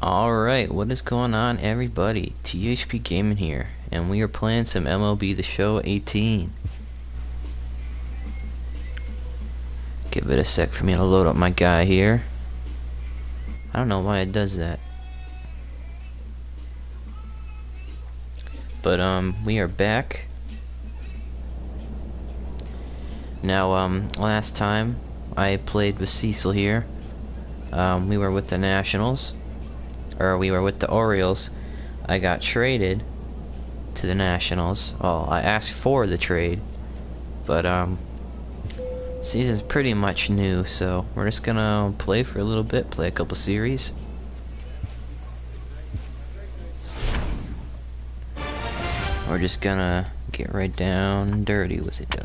Alright, what is going on, everybody? THP Gaming here, and we are playing some MLB The Show 18. Give it a sec for me to load up my guy here. I don't know why it does that. But, we are back. Now, last time I played with Cecil here, we were with the Nationals. Or we were with the Orioles. I got traded to the Nationals. Well, I asked for the trade, but season's pretty much new, so we're just gonna play for a little bit, play a couple series. We're just gonna get right down and dirty with it, though.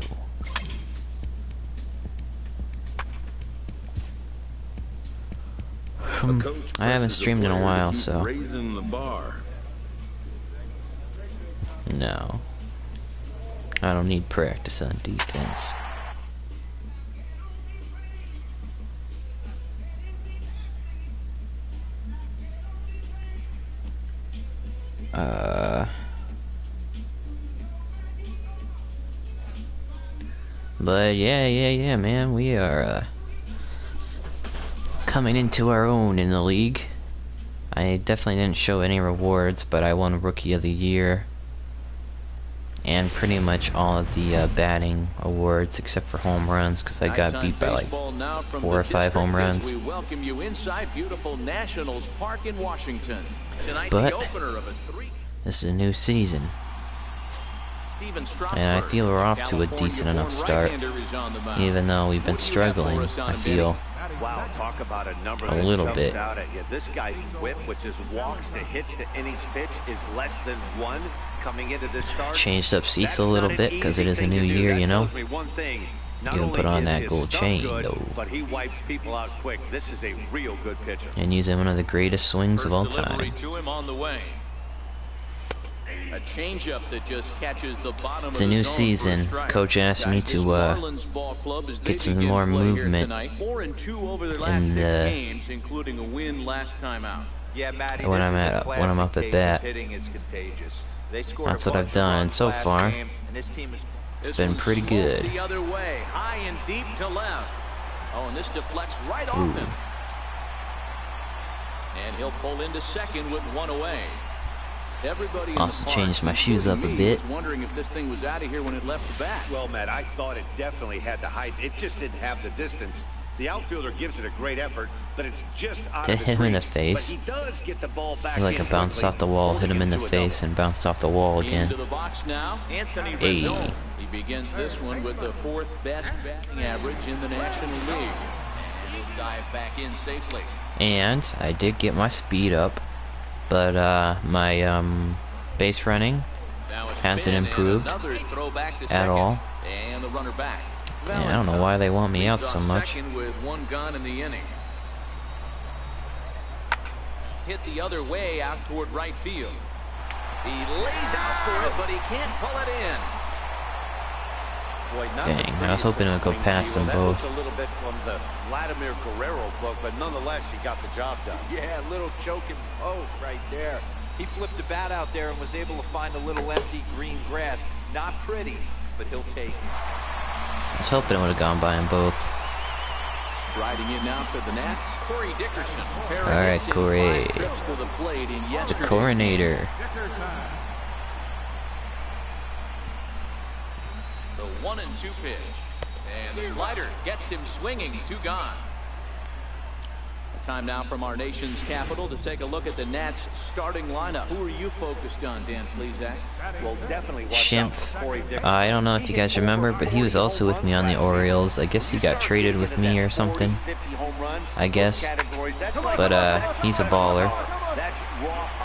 I haven't streamed in a while, so no, I don't need practice on defense. But yeah, man, we are coming into our own in the league. I definitely didn't show any rewards, but I won Rookie of the Year and pretty much all of the batting awards except for home runs, because I got beat by like 4 or 5 home runs. We welcome you inside beautiful Nationals Park in Washington. Tonight, but the opener of this is a new season, and I feel we're off to a decent enough start, even though we've been struggling. I feel wow, talk about a number a little bit. Out at you. This guy's whip, which is walks to hits to innings pitch, is less than 1 coming into this start. Changed up Cecil a little bit because it is a new year, you know. Even put on that gold chain, though. But he wipes people out quick. This is a real good pitcher. And using one of the greatest swings of all time. To him on the way. A changeup that just catches the bottom. It's a new season. Coach asked me to get some more movement in the including a win last time out. Yeah, Matty, when I'm up at bat. That's what I've done, and so far it's been pretty good. The other way, high and deep to left. Oh, and this deflects right off him. And he'll pull into second with 1 away. Everybody also changed my shoes up a bit. Wondering if this thing was out of here when it left the bat. Well, Matt, I thought it definitely had the height. It just didn't have the distance. The outfielder gives it a great effort, but it's just out to of hit him in the face. But he does get the ball back like it bounced off the wall, hit him in the face, and bounced off the wall again. Into the box now, Anthony Hey. He begins this one with the 4th best batting average in the National League. And he'll dive back in safely. And I did get my speed up, but my base running hasn't improved at all. And the runner back. And I don't know why they want me out so much. With 1 gun in the inning. Hit the other way out toward right field. He lays out for it, but he can't pull it in. Boy, dang, I was hoping it would go past them both. A little bit from the Vladimir Guerrero book, but nonetheless, he got the job done. Yeah, a little choking poke right there. He flipped the bat out there and was able to find a little empty green grass. Not pretty, but he'll take it. I was hoping it would have gone by them both. Striding in now for the Nats, Corey Dickerson. All right, Corey. The Coronator. The 1-2 pitch. And the slider gets him swinging. 2 gone. Time now from our nation's capital to take a look at the Nats starting lineup. Who are you focused on, Dan Plesac? Well, definitely Schimpf. I don't know if you guys remember, but he was also with me on the Orioles. I guess he got traded with me or something. I guess. But he's a baller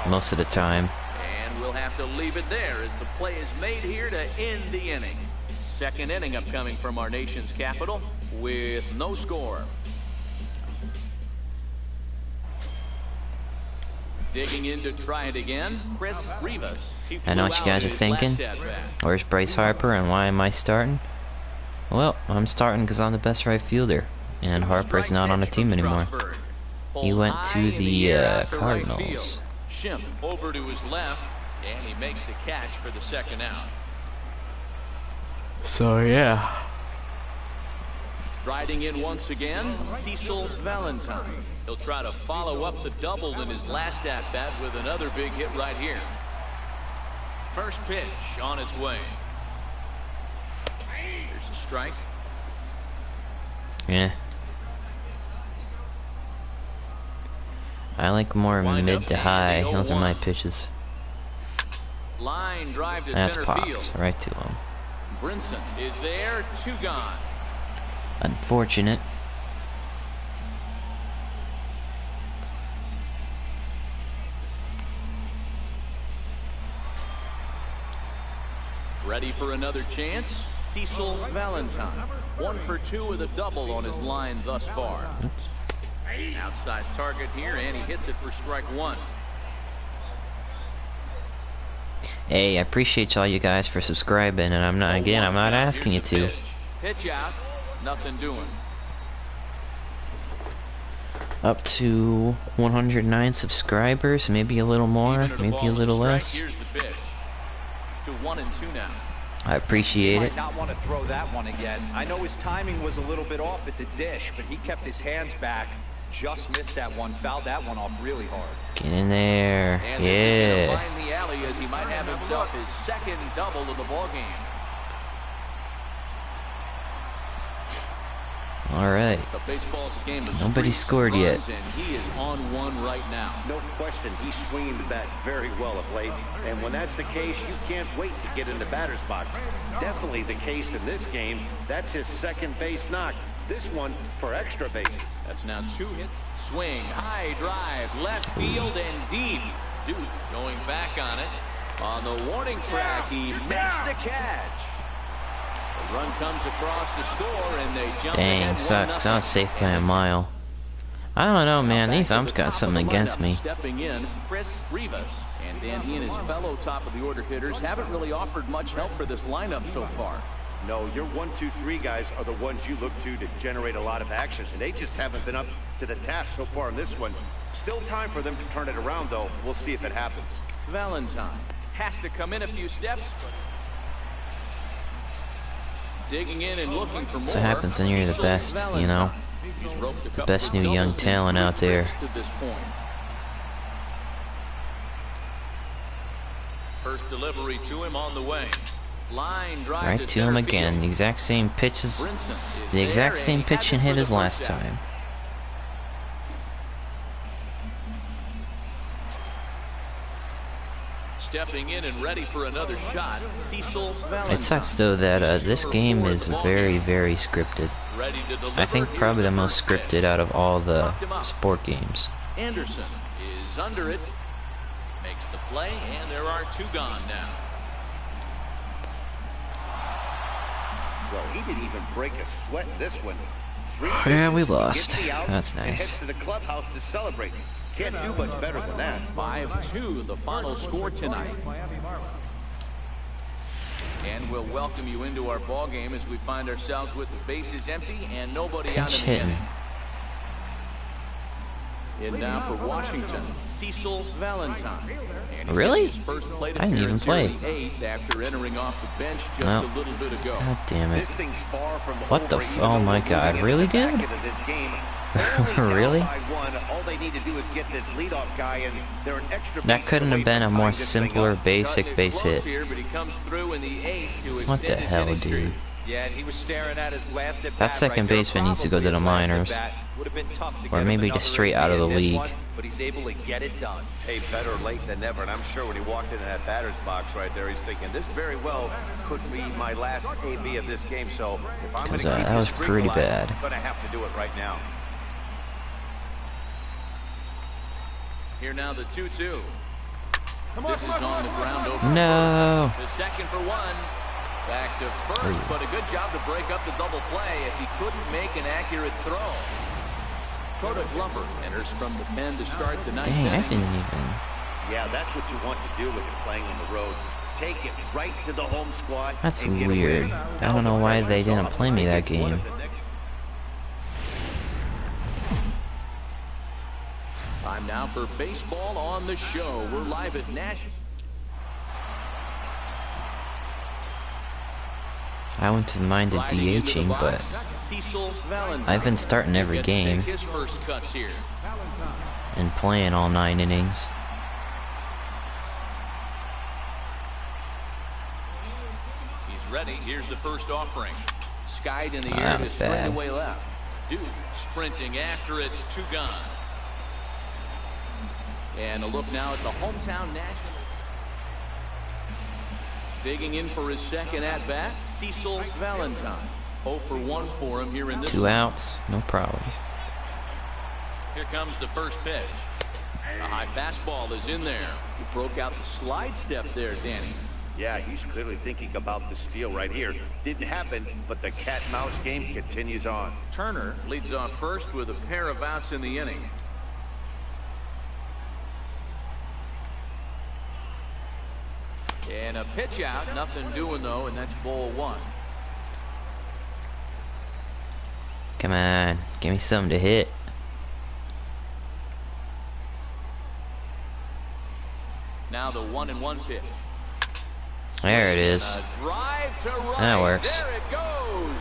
most of the time. And we'll have to leave it there as the play is made here to end the inning. 2nd inning upcoming from our nation's capital with no score. Digging in to try it again, Chris Rivas. I know what you guys are thinking. Where's Bryce Harper and why am I starting? Well, I'm starting because I'm the best right fielder, and Harper's not on the team anymore. He went to the Cardinals. Shimp over to his left, and he makes the catch for the second out. So yeah. Riding in once again, Cecil Valentine. He'll try to follow up the double in his last at-bat with another big hit right here. First pitch on its way. There's a strike. Yeah. I like more mid to high. Those are my pitches. Line drive to That's center popped field. right to him. Brinson is there, 2 gone. Unfortunate. Ready for another chance, Cecil Valentine. 1 for 2 with a double on his line thus far. Outside target here, and he hits it for strike 1. Hey, I appreciate all you guys for subscribing, and I'm not asking you to. Pitch out, nothing doing. Up to 109 subscribers, maybe a little more, maybe a little less. Here's the pitch. To 1-2 now. I appreciate it. Might not want to throw that one again. I know his timing was a little bit off at the dish, but he kept his hands back. Just missed that one, fouled that one off really hard. Get in there. And this is Yeah. gonna find the alley as he might have himself his second double of the ball game. All right. The baseball's a game of Nobody streaks scored and yet. runs, and he is on one right now. No question, he's swinging the bat very well of late. And when that's the case, you can't wait to get in the batter's box. Definitely the case in this game. That's his second base knock. This one for extra bases. That's now 2 hit. Swing, high drive, left field and deep. Dude going back on it. On the warning track, he makes the catch. The run comes across the score, and they jump Dang, ahead sucks, 'cause I was 1-0. safe by a mile. I don't know, man. These umps got something against me. Stepping in, Chris Rivas. And Dan, he and his fellow top of the order hitters haven't really offered much help for this lineup so far. No, your 1, 2, 3 guys are the ones you look to generate a lot of action, and they just haven't been up to the task so far in this one. Still time for them to turn it around, though. We'll see if it happens. Valentine has to come in a few steps. Digging in and looking for more. That's what happens when you're the Cecil best, you know? Valentine. He's roped a The couple best of new young doubles in talent 3 out there. trips to this point. First delivery to him on the way. Line drive Right to him center again. field. The exact same pitches, Brinson is the exact there, same and he pitch has and it hit for the as last first out. time. Stepping in and ready for another shot, Cecil Valentine. It sucks though that this game is very, very scripted. Ready to deliver. I think Here's probably the most first pitch. scripted out of all the sport games. Anderson is under it, makes the play, and there are 2 gone now. Well, he didn't even break a sweat in this one. 3 Yeah, we pitches, he lost. gets the out That's and nice. heads to the clubhouse to celebrate. Can't do much better than that. 5-2, the final score tonight. And we'll welcome you into our ball game as we find ourselves with the bases empty and nobody out Pinch in the hitting. inning. In now for Washington, Cecil Valentine. And he's Really? getting his first plate I didn't even appearance here in play. the 8th after entering off the bench just No. a little bit ago. God damn it. This thing's far from What the over, f- even oh though my we're God, moving really, into the back dude? end of this game. Only down Really? by 1. All they need to do is get this leadoff guy, and they're an extra That base couldn't away have been from a more tying this thing simpler, up. basic Cutting it base close hit. Here, but he comes through in the 8th to What the extend his hell, inning streak. dude? Yeah, and he was staring at his last at That second baseman needs to go to the minors. Or maybe just straight out of the league. But he's able to get it done. Hey, better late than never, and I'm sure when he walked into that batter's box right there, he's thinking, this very well could be my last AB of this game, so if I'm going 'Cause, to keep that was this streak pretty alive, bad. I'm going to have to do it right now. Here now the 2-2. This is on the ground over. No. The second for 1. Back to first, but a good job to break up the double play as he couldn't make an accurate throw. Coda Glover enters from the pen to start the 9th Dang, I inning. didn't even. Yeah, that's what you want to do when you're playing on the road. Take it right to the home squad. That's and get a weird. win. I don't know Now the why they pressure's didn't off. play me I that think one of game. the next- Time now for Baseball on the Show. We're live at National. I wouldn't mind it DHing, but I've been starting every game and playing all 9 innings. He's ready. Here's the first offering. Skied in the air to straightaway left. Duke sprinting after it. 2 gone. And a look now at the hometown Nationals. Digging in for his second at-bat, Cecil Valentine. 0 for 1 for him here in this 2 outs, no problem. Here comes the first pitch. A high fastball is in there. He broke out the slide step there, Danny. Yeah, he's clearly thinking about the steal right here. Didn't happen, but the cat-mouse game continues on. Turner leads off first with a pair of outs in the inning. And a pitch out, nothing doing though, and that's ball 1. Come on, give me something to hit. Now the 1-1 pitch. There it is. Drive to right. That works. There it goes.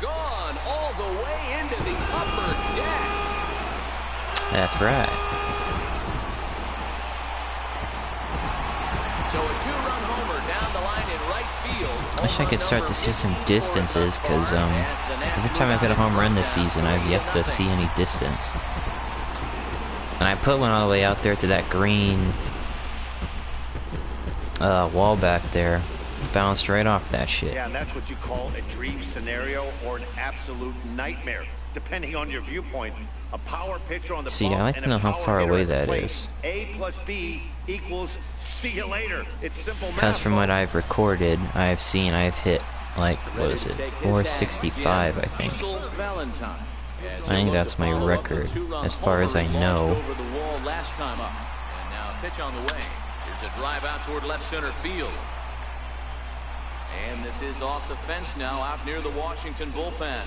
Gone all the way into the upper deck. That's right. So a 2-run homer down the line in right field. Wish I could start to see some distances, because every time I've hit a home run this season, I've yet to see any distance. And I put one all the way out there to that green wall back there. Bounced right off that shit. Yeah, and that's what you call a dream scenario or an absolute nightmare, depending on your viewpoint. A power pitcher on the See, I like to know how far away that is. A plus B equals see you later. It's simple math. Because from what I've recorded, I've hit, like, what is it, 465, I think. I think that's my record, as far as I know. And now a pitch on the way. Here's a drive out toward left center field. And this is off the fence now, out near the Washington bullpen.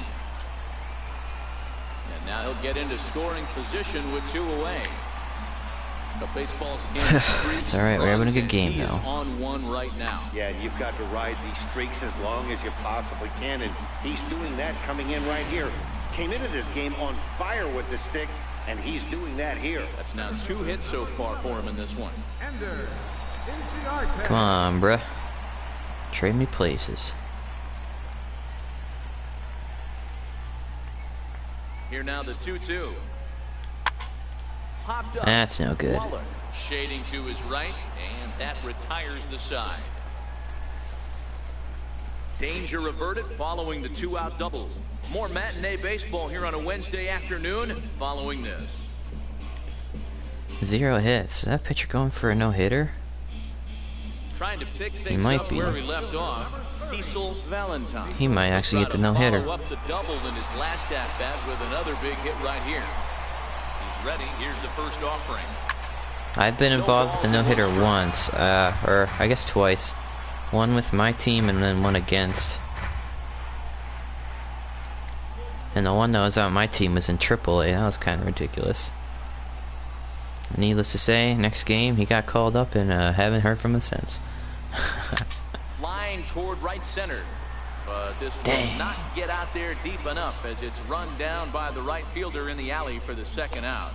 And now he'll get into scoring position with 2 away. The baseball's again. It's all right. We're having a good game now. On 1 right now. Yeah, and you've got to ride these streaks as long as you possibly can, and he's doing that coming in right here. Came into this game on fire with the stick, and he's doing that here. That's now 2 hits so far for him in this one. Come on, bruh. Trade me places. Here now the 2-2. Popped up. That's no good. Waller shading to his right, and that retires the side. Danger averted following the 2-out double. More matinee baseball here on a Wednesday afternoon following this. 0 hits. Is that pitcher going for a no-hitter? Trying to pick things up where he left off. Cecil Valentine. He might actually get the no-hitter. Follow up the double in his last at-bat with another big hit right here. He's ready. Here's the first offering. I've been involved with the no-hitter once, or I guess twice. One with my team and then one against. And the one that was on my team was in AAA. That was kind of ridiculous. Needless to say, next game he got called up and haven't heard from him since. Line toward right center. But this will not get out there deep enough as it's run down by the right fielder in the alley for the second out.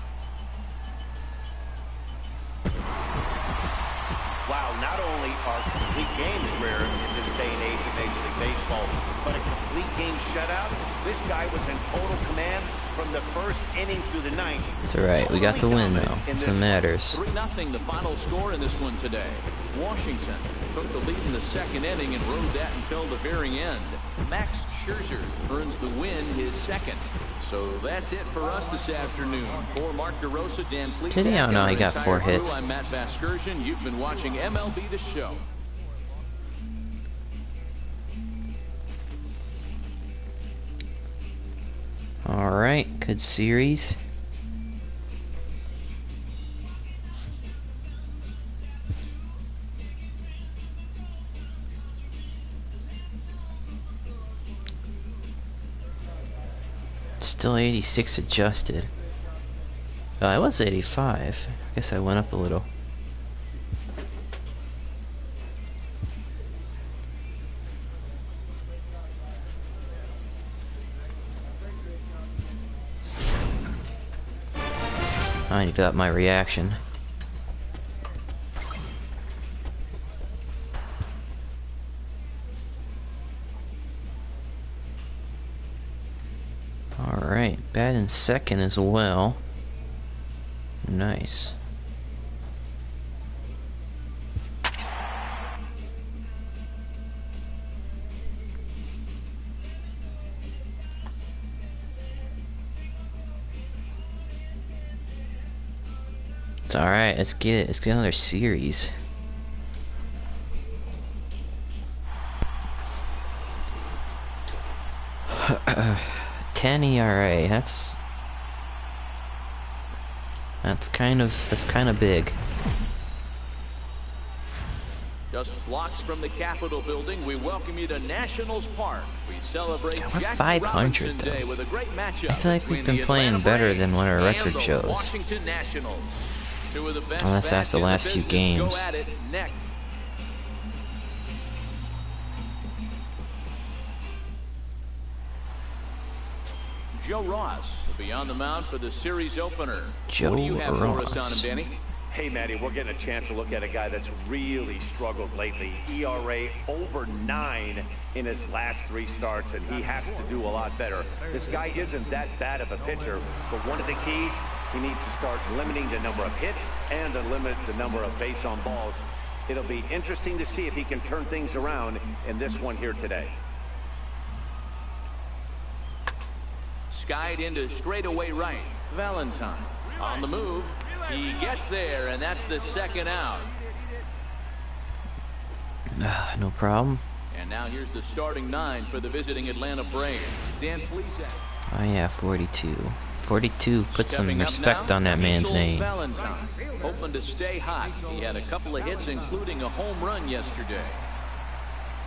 Wow, not only are complete games rare in this day and age of Major League Baseball, but a complete game shutout. This guy was in total command from the first inning through the ninth. It's alright, we got the win though. That's what matters. 3-0 the final score in this one today. Washington took the lead in the second inning and rode that until the very end. Max Scherzer earns the win, his second. So that's it for us this afternoon. For Mark DeRosa, Dan Plesac, Did he? Oh no, he got 4 hits. I'm Matt Vasgersian. You've been watching MLB The Show. Alright, good series. Still 86 adjusted. It was 85. I guess I went up a little. I got my reaction. Alright, batting second as well. Nice. It's alright, let's get it. Let's get another series. $10 ERA. That's kind of big. Just blocks from the Capitol building, we welcome you to Nationals Park. We celebrate We're Jackie 500 Robinson though. Day with a great matchup. I feel like we've between been the playing Atlanta better Braves than what our and record the shows. Washington Nationals. Two of the best Unless that's bats the in last few business games. Go at it next. Joe Ross will be on the mound for the series opener. Joe What do you have for us on Ross. him, Danny? Hey, Matty, we're getting a chance to look at a guy that's really struggled lately. ERA over 9 in his last 3 starts, and he has to do a lot better. This guy isn't that bad of a pitcher, but one of the keys, he needs to start limiting the number of hits and to limit the number of base on balls. It'll be interesting to see if he can turn things around in this one here today. Skied into straightaway right. Valentine on the move. He gets there, and that's the second out. No problem. And now here's the starting 9 for the visiting Atlanta Braves. Dan, please. Oh yeah, 42. 42, put some Stepping up respect now, on that man's Cecil name. Valentine, hoping to stay hot. He had a couple of hits, including a home run yesterday.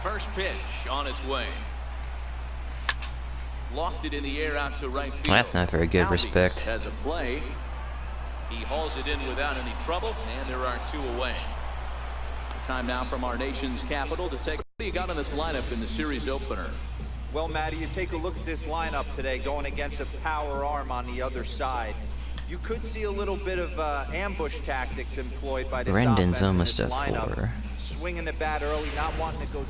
First pitch on its way. Lofted in the air out to right field. That's not very good Albies respect. has a play. He hauls it in without any trouble, and there are 2 away. Time now from our nation's capital to take. What do you got in this lineup in the series opener? Well, Matty, you take a look at this lineup today going against a power arm on the other side. You could see a little bit of ambush tactics employed by this Brendan's offense in almost this at lineup. 4. Swinging the bat early, not wanting to go too.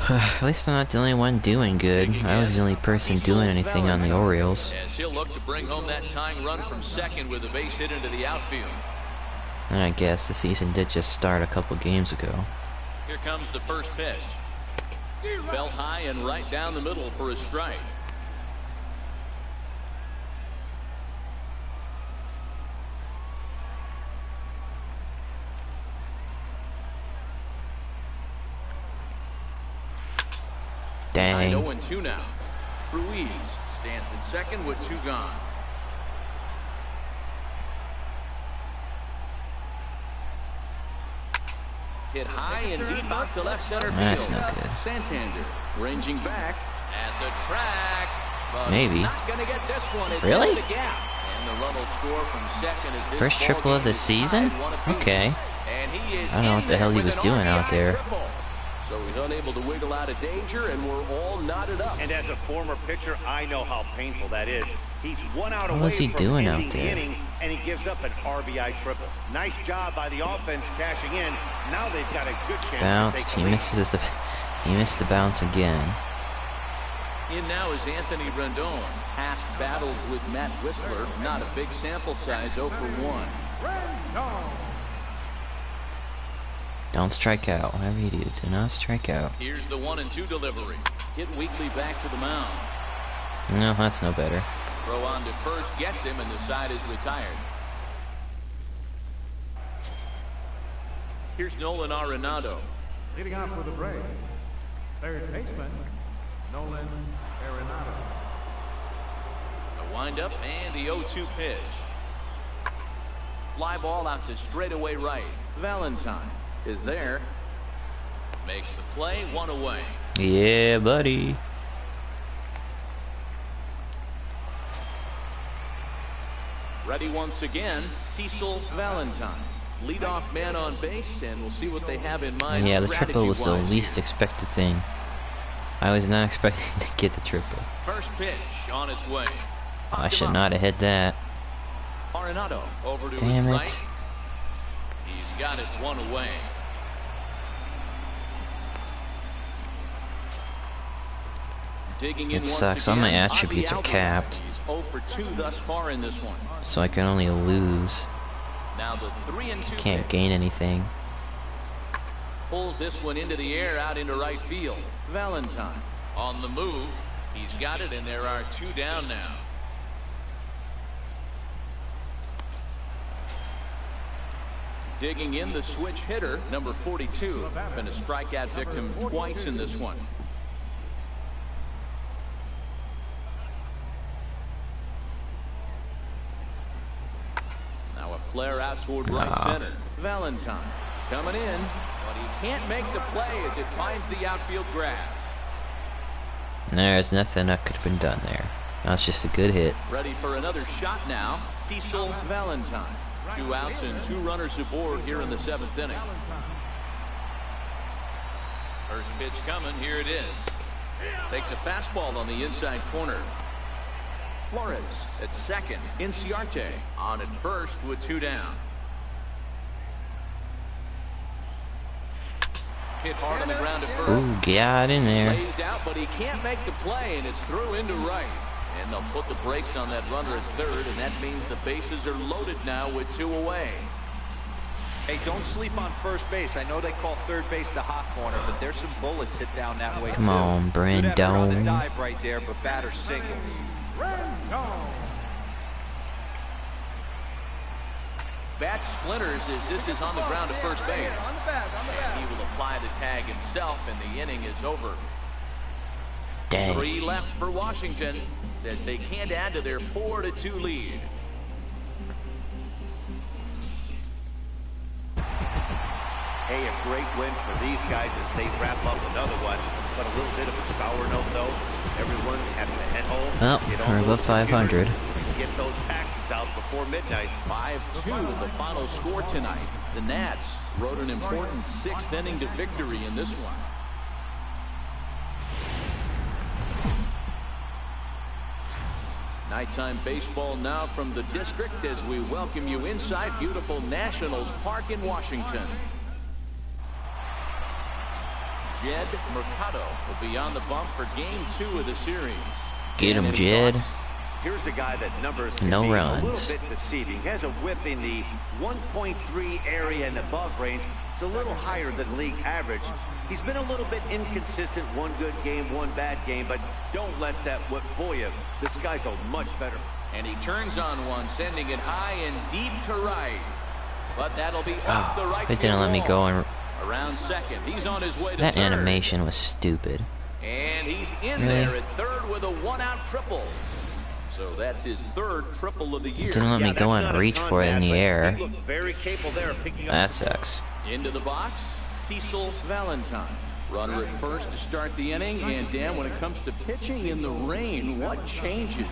At least I'm not the only one doing good. I was the only person doing anything on the Orioles. As he'll look to bring home that tying run from second with a base hit into the outfield. And I guess the season did just start a couple games ago. Here comes the first pitch. Fell high and right down the middle for a strike. Dang. 9-0-2 now. Ruiz stands at second with 2 gone. Hit high and deep out to left center field. That's not good. Santander ranging back at the track. But Maybe. he's not gonna get this one. It's Really? in the gap. And the run will score from second as this First ball triple of game the is season? tied 1 apiece. Okay. And he is I don't know in what the hell there he with was an doing out RBI there. triple. So he's unable to wiggle out of danger, and we're all knotted up. And as a former pitcher, I know how painful that is. He's 1 out What away was he from doing out ending the there? inning, and he gives up an RBI triple. Nice job by the offense cashing in. Now they've got a good chance Bounced. to He take the lead. He missed the bounce again. In now is Anthony Rendon. Past battles with Matt Whistler. Not a big sample size, 0 for 1. Don't strike out. Whatever you do not strike out. Here's the 1-2 delivery. Hit weakly back to the mound. No, that's no better. Throw on to first gets him, and the side is retired. Here's Nolan Arenado. Leading off for the Braves, third baseman, Nolan Arenado. A windup and the 0-2 pitch. Fly ball out to straightaway right. Valentine is there. Makes the play, 1 away. Yeah, buddy. Ready once again, Cecil Valentine. Leadoff man on base, and we'll see what they have in mind. Yeah, the triple was the least expected thing. I was not expecting to get the triple. First pitch on its way. I should not have hit that. Arenado over to Damn his it. right. He's got it one away. Digging in It sucks. All my attributes are capped, He's 0 for 2 thus far in this one. so I can only lose. Now the 3-2 Can't pitch. gain anything. Pulls this one into the air out into right field. Valentine on the move. He's got it, and there are 2 down now. Digging in the switch hitter, number 42. Been a strikeout victim twice in this one. Now a flare out toward right center. Valentine coming in, but he can't make the play as it finds the outfield grass. There's nothing that could have been done there. That's just a good hit. Ready for another shot now, Cecil Valentine. 2 outs and 2 runners aboard here in the 7th inning. First pitch coming, here it is. Takes a fastball on the inside corner. Flores at second. Inciarte on at first with 2 down. Hit hard on the ground to first. Ooh, got in there. Lays out, but he can't make the play, and it's through into right. And they'll put the brakes on that runner at third, and that means the bases are loaded now with 2 away. Hey, don't sleep on first base. I know they call third base the hot corner, but there's some bullets hit down that way, Come too. on, Good effort on the Brandon. dive right there, but batter singles. Bat splinters as this is on the ground to first base. And he will apply the tag himself, and the inning is over. Dang. 3 left for Washington as they can't add to their 4-2 lead. Hey, a great win for these guys as they wrap up another one. But a little bit of a sour note, though. Everyone has to head home. Well, get we're on above those 500. computers, and get those taxes out before midnight. 5-2 the final score tonight. The Nats rode an important 6th inning to victory in this one. Nighttime baseball now from the district as we welcome you inside beautiful Nationals Park in Washington. Jed Mercado will be on the bump for game 2 of the series. Get him, Any Jed. thoughts? Here's a guy that numbers can No be runs. a little bit deceiving. He has a whip in the 1.3 area and above range. It's a little higher than league average. He's been a little bit inconsistent. 1 good game, 1 bad game, but don't let that whip fool you. This guy's a much better. And he turns on one, sending it high and deep to right. But that'll be off the right They didn't field let me wall. go and Around second. He's on his way to that third. animation was stupid. And he's in Really? there at third with a 1-out triple. So that's his 3rd triple of the year. Didn't let me Yeah, go that's and not a reach ton, for it in Matt, the but air. He looked very capable there of picking up That some sucks. Into the box, Cecil Valentine. Runner at first to start the inning. And Dan, when it comes to pitching in the rain, what changes?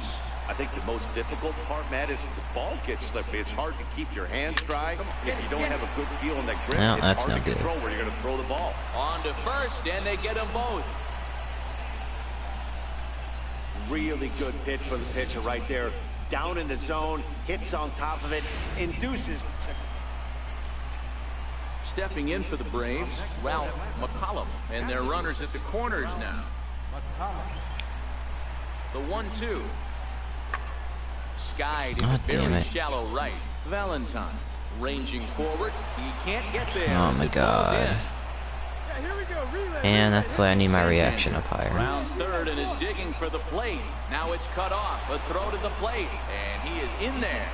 I think the most difficult part, Matt, is the ball gets slippy. It's hard to keep your hands dry. If you don't have a good feel in that grip, No, it's that's hard no to good. control where you're going to throw the ball. On to first, and they get them both. Really good pitch for the pitcher right there. Down in the zone, hits on top of it, induces. Stepping in for the Braves, Ralph McCollum, and their runners at the corners now. The 1-2. Skied in Oh, the damn very it. shallow right. Valentine ranging forward. He can't get there. Oh as my it falls God. in. And that's why I need my reaction up higher. Rounds third and is digging for the plate. Now it's cut off. A throw to the plate. And he is in there.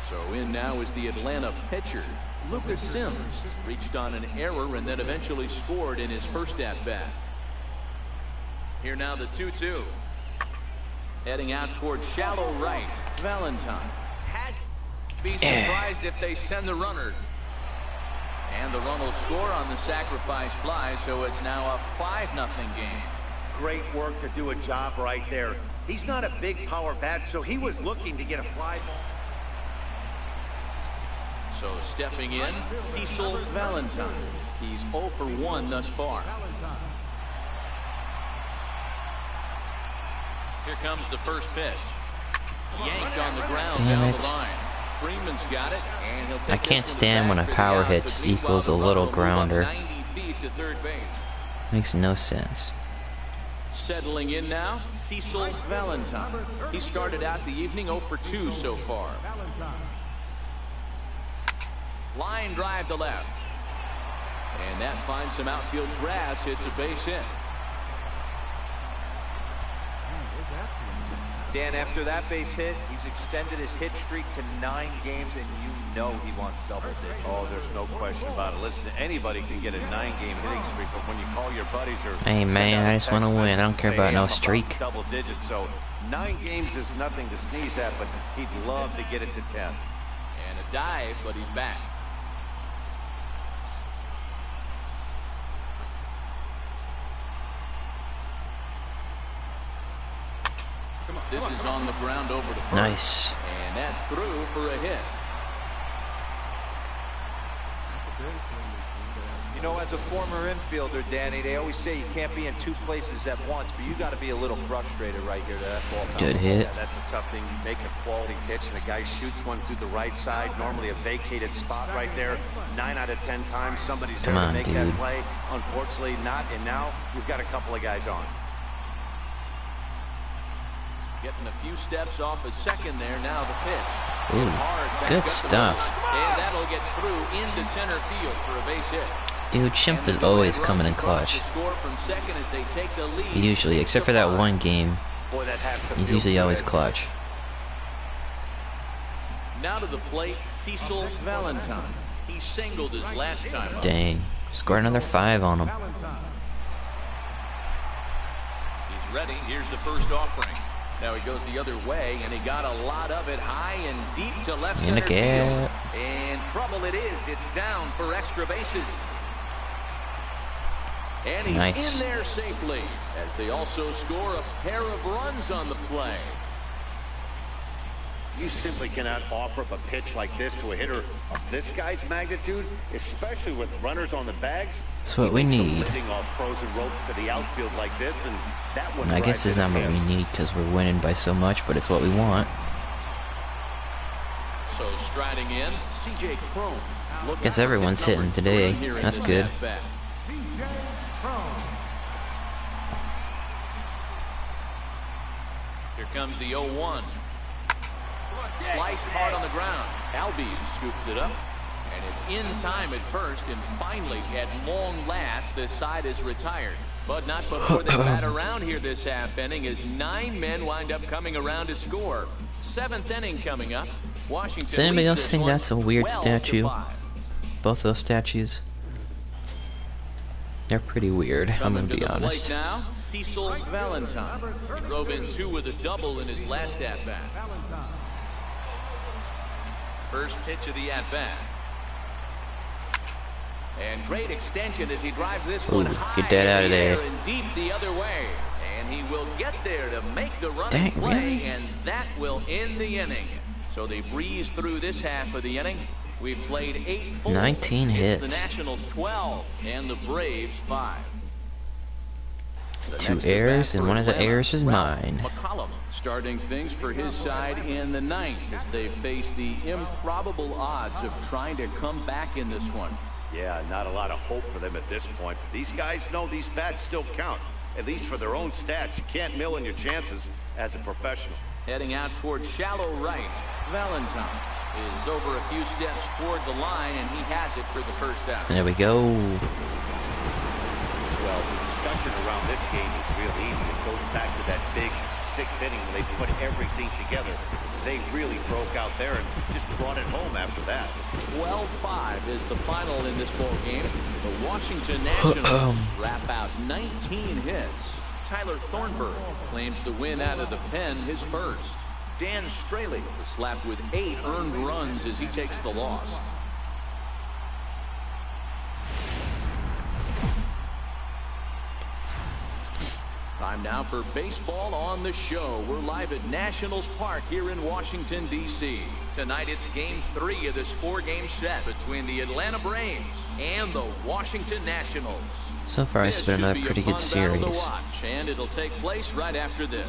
So in now is the Atlanta pitcher. Lucas Sims reached on an error and then eventually scored in his first at-bat. Here now the 2-2. Heading out towards shallow right. Valentine. Be surprised if they send the runner. And the run will score on the sacrifice fly, so it's now a 5-0 game. Great work to do a job right there. He's not a big power bat, so he was looking to get a fly ball. So stepping in, Cecil Valentine. He's 0 for 1 thus far. Here comes the first pitch. Yanked on the ground down the line. Freeman's got it, and he'll take I can't stand when a power hit just equals a little grounder. 90 feet to third base. Makes no sense. Settling in now, Cecil Valentine. He started out the evening 0 for 2 so far. Line drive to left. And that finds some outfield grass. It's a base hit. Dan, after that base hit, he's extended his hit streak to 9 games, and you know he wants double digits. Oh, there's no question about it. Listen, anybody can get a 9-game hitting streak, but when you call your buddies or Hey man, I just want to win. I don't care about no streak. Double digits, so 9 games is nothing to sneeze at, but he'd love to get it to 10. And a dive, but he's back. This is on the ground over to first. Nice. And that's through for a hit. You know, as a former infielder, Danny, they always say you can't be in 2 places at once, but you got to be a little frustrated right here to that ball. Good hit. Yeah, that's a tough thing. You make a quality pitch, and the guy shoots one through the right side, normally a vacated spot right there. 9 out of 10 times, somebody's there to make that play. Unfortunately, not. And now we've got a couple of guys on. Getting a few steps off a second there. Now the pitch. Ooh, good stuff. And that'll get through into center field for a base hit. Dude, Chimp is always coming in clutch. Usually, except for that one game. He's usually always clutch. Now to the plate, Cecil Valentine. He singled his last time up. Dang. Scored another 5 on him. He's ready. Here's the first offering. Now he goes the other way, and he got a lot of it high and deep to left center field. And trouble it is. It's down for extra bases. And he's in there safely, as they also score a pair of runs on the play. You simply cannot offer up a pitch like this to a hitter of this guy's magnitude, especially with runners on the bags. That's what we need. Lifting off frozen ropes to the outfield like this, and that one. I guess it's not what we need because we're winning by so much, but it's what we want. So striding in, CJ Cron. Guess everyone's hitting today. That's good. Here comes the 0-1. Sliced hard on the ground. Albies scoops it up. And it's in time at first. And finally, at long last, the side is retired. But not before they bat around here this half inning, as 9 men wind up coming around to score. 7th inning coming up. Washington. Does anybody else think that's a weird statue? Both of those statues. They're pretty weird, I'm gonna be honest. Now, Cecil Valentine. He drove in 2 with a double in his last at-bat. First pitch of the at-bat. And great extension as he drives this one high. Get that out of there. And deep the other way. And he will get there to make the running Dang, play, really? and that will end the inning. So they breeze through this half of the inning. We've played 8 full. 19 hits. It's the Nationals 12 and the Braves 5. 2 errors, and one of the errors is mine. McCollum starting things for his side in the 9th as they face the improbable odds of trying to come back in this one. Yeah, not a lot of hope for them at this point. But these guys know these bats still count, at least for their own stats. You can't mill in your chances as a professional. Heading out toward shallow right, Valentine is over a few steps toward the line, and he has it for the first out. There we go. Well, the discussion around this game is real easy. It goes back to that big 6th inning when they put everything together. They really broke out there and just brought it home after that. 12-5 is the final in this ball game. The Washington Nationals wrap out 19 hits. Tyler Thornburg claims the win out of the pen, his first. Dan Straley is slapped with 8 earned runs as he takes the loss. Time now for baseball on the show. We're live at Nationals Park here in Washington, D.C. Tonight it's Game 3 of this 4-game set between the Atlanta Braves and the Washington Nationals. So far, it's been a pretty good series. To watch, and it'll take place right after this.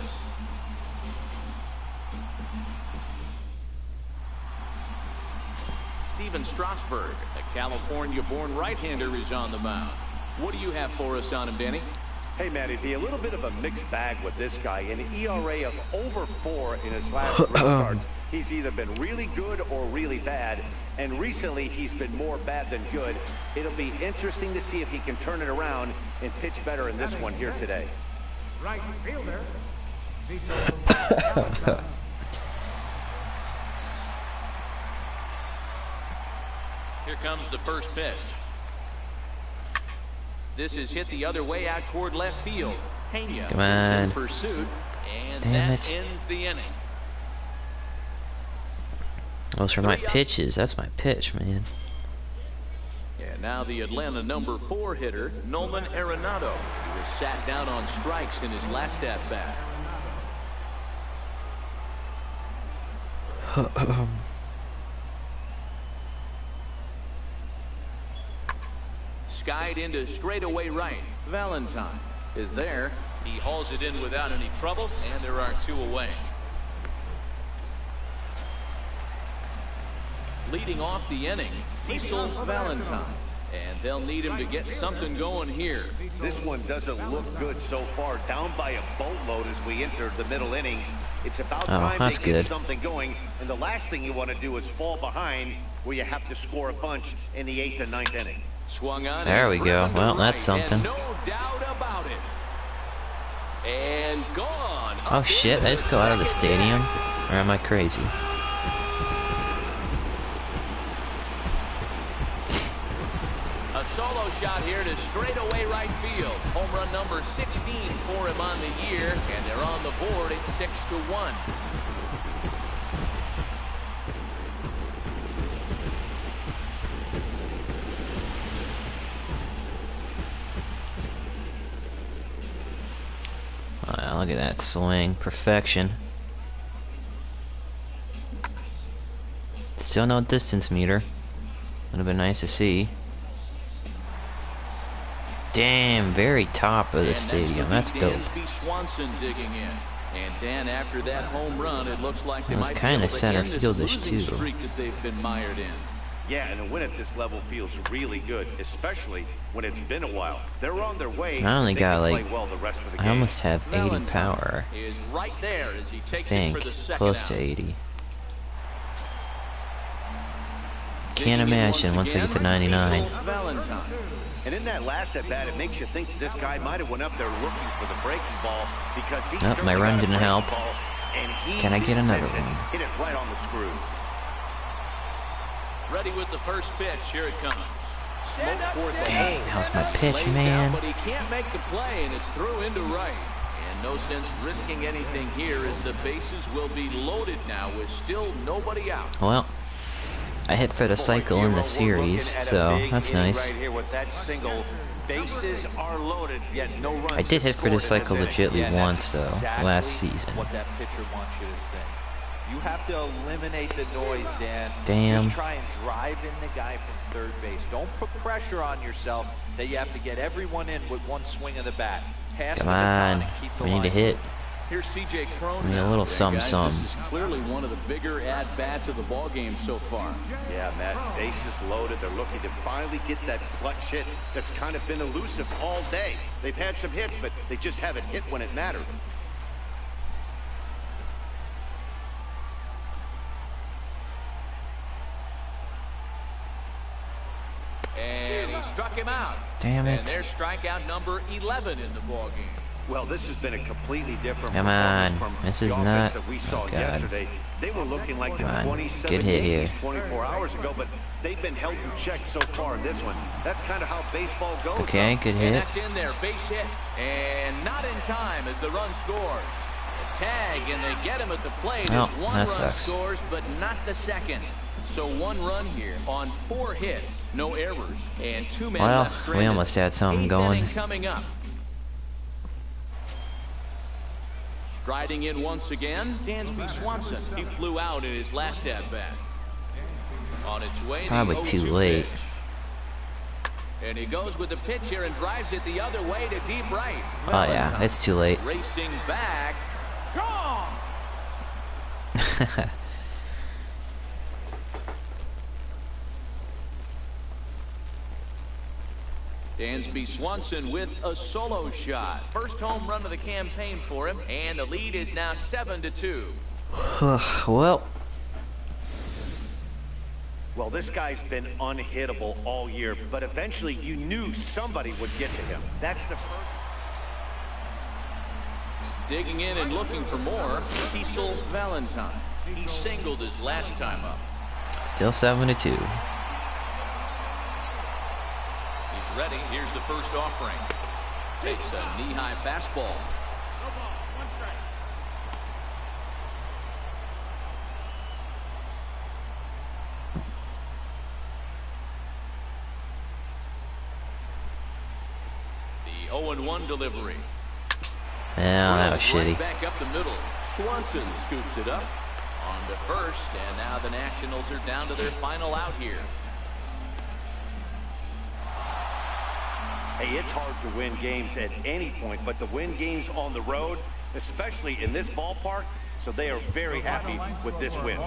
Steven Strasburg, a California-born right-hander, is on the mound. What do you have for us on him, Danny? Hey, Matty D, a little bit of a mixed bag with this guy. An ERA of over 4 in his last 3 starts. He's either been really good or really bad, and recently he's been more bad than good. It'll be interesting to see if he can turn it around and pitch better in this one here today. Right fielder. Cecil. Here comes the first pitch. This is hit the other way out toward left field. Pena Come on. in pursuit, and Damn that it. ends the inning. Those are my pitches. That's my pitch, man. And now the Atlanta number 4 hitter, Nolan Arenado, who was sat down on strikes in his last at-bat. Skied into straightaway right. Valentine is there. He hauls it in without any trouble, and there are 2 away. Leading off the inning, Cecil Valentine. And they'll need him to get something going here. This one doesn't look good so far. Down by a boatload as we enter the middle innings. It's about time that's they get good. something going. And the last thing you want to do is fall behind where you have to score a bunch in the 8th and 9th inning. Swung on. There we go. Well, that's something. And no doubt about it. And gone. Oh shit, I just go out of the stadium? Or am I crazy? A solo shot here to straightaway right field. Home run number 16 for him on the year, and they're on the board at 6-1. Wow, look at that swing. Perfection. Still no distance meter. Would have been nice to see. Damn, very top of the stadium. That's dope. Swanson digging in. And Dan, after that home run, it looks like they It was might kinda be able to center end this fieldish, losing too. streak that they've been mired in. Yeah, and a win at this level feels really good, especially when it's been a while. They're on their way. I only They got can like, play well the rest of the I game. almost have 80 Valentine power. is right there as he I takes it think, for the second close out. to 80. Digging Can't in imagine once I get to again, 99. Cecil Valentine. And in that last at bat, it makes you think this guy might have went up there looking for the breaking ball because he Nope, my certainly run got a didn't breaking help. ball, and he Can I get didn't another miss it. one? Hit it right on the screws. Ready with the first pitch. Here it comes. Smoke toward the Dang, hole. that was my pitch, Lays man. out, but he can't make the play, and it's through into right. And no sense risking anything here as the bases will be loaded now with still nobody out. Well, I hit for the cycle in the series, so that's nice. Right here with that single. Bases are loaded, yet no runs I did hit for the scored in cycle this inning. legitly Yeah, and that's once, though, exactly last season. what that pitcher wants you to think. You have to eliminate the noise, Dan. Damn. Just try and drive in the guy from third base. Don't put pressure on yourself that you have to get everyone in with one swing of the bat. Pass Come the baton on, and keep the we need to line hit. Here's C.J. Cron. I mean, a now. little Yeah, something, guys, something. This is clearly one of the bigger at-bats of the ball game so far. Yeah, Matt, bases loaded. They're looking to finally get that clutch hit that's kind of been elusive all day. They've had some hits, but they just haven't hit when it mattered. And he struck him out. Damn it. And there's strikeout number 11 in the ball game. Well, this has been a completely different Come performance on, from this the is offense not- that we saw oh, God. yesterday. They were looking like Come the on, 27 good hit here. Yankees 24 hours ago, but they've been held in check so far in this one. That's kind of how baseball goes. Okay, good And hit. that's in there, base hit. And not in time as the run scores. A tag, and they get him at the plate Oh, as one that run sucks. scores, but not the second. So 1 run here on 4 hits, no errors, and 2 men Well, left we stranded. almost had something 8th going. inning coming up. Striding in once again, Dansby Swanson. He flew out in his last at-bat. On its way, Probably the too 0-2 late. pitch. And he goes with the pitch here and drives it the other way to deep right. Oh yeah, Valentine it's too late. racing back. Gone. Dansby Swanson with a solo shot. First home run of the campaign for him, and the lead is now 7-2. Well, this guy's been unhittable all year, but eventually you knew somebody would get to him. That's the first. Digging in and looking for more, Cecil Valentine. He singled his last time up. Still 7-2. He's ready. Here's the first offering. Takes a knee-high fastball. The 0-1 delivery. Yeah, that was shitty. Back up the middle. Swanson scoops it up on to first, and now the Nationals are down to their final out here. Hey, it's hard to win games at any point, but to win games on the road, especially in this ballpark, so they are very happy with this win.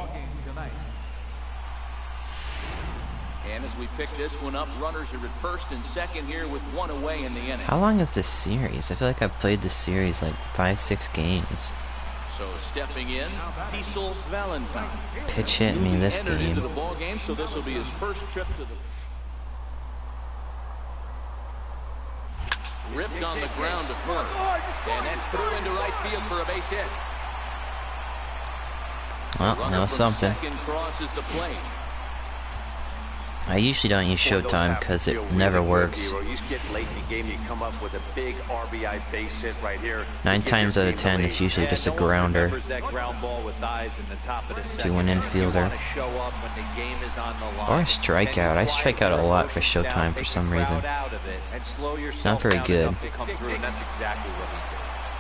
And as we pick this one up, runners are at first and second here with one away in the inning. How long is this series? I feel like I've played this series like 5-6 games. So stepping in, Cecil Valentine. Pitch hit me this Entered into the game. ball game, so this will be his first trip to the. Ripped on the ground to first, and that's through into right field for a base hit. Well, Runner that was from something. second crosses the plate. I usually don't use Showtime because it never works. You get late in the game, you come up with a big RBI base hit right here. 9 times out of 10, it's usually just a grounder to an infielder. Or a strikeout. I strike out a lot for Showtime for some reason. It's not very good.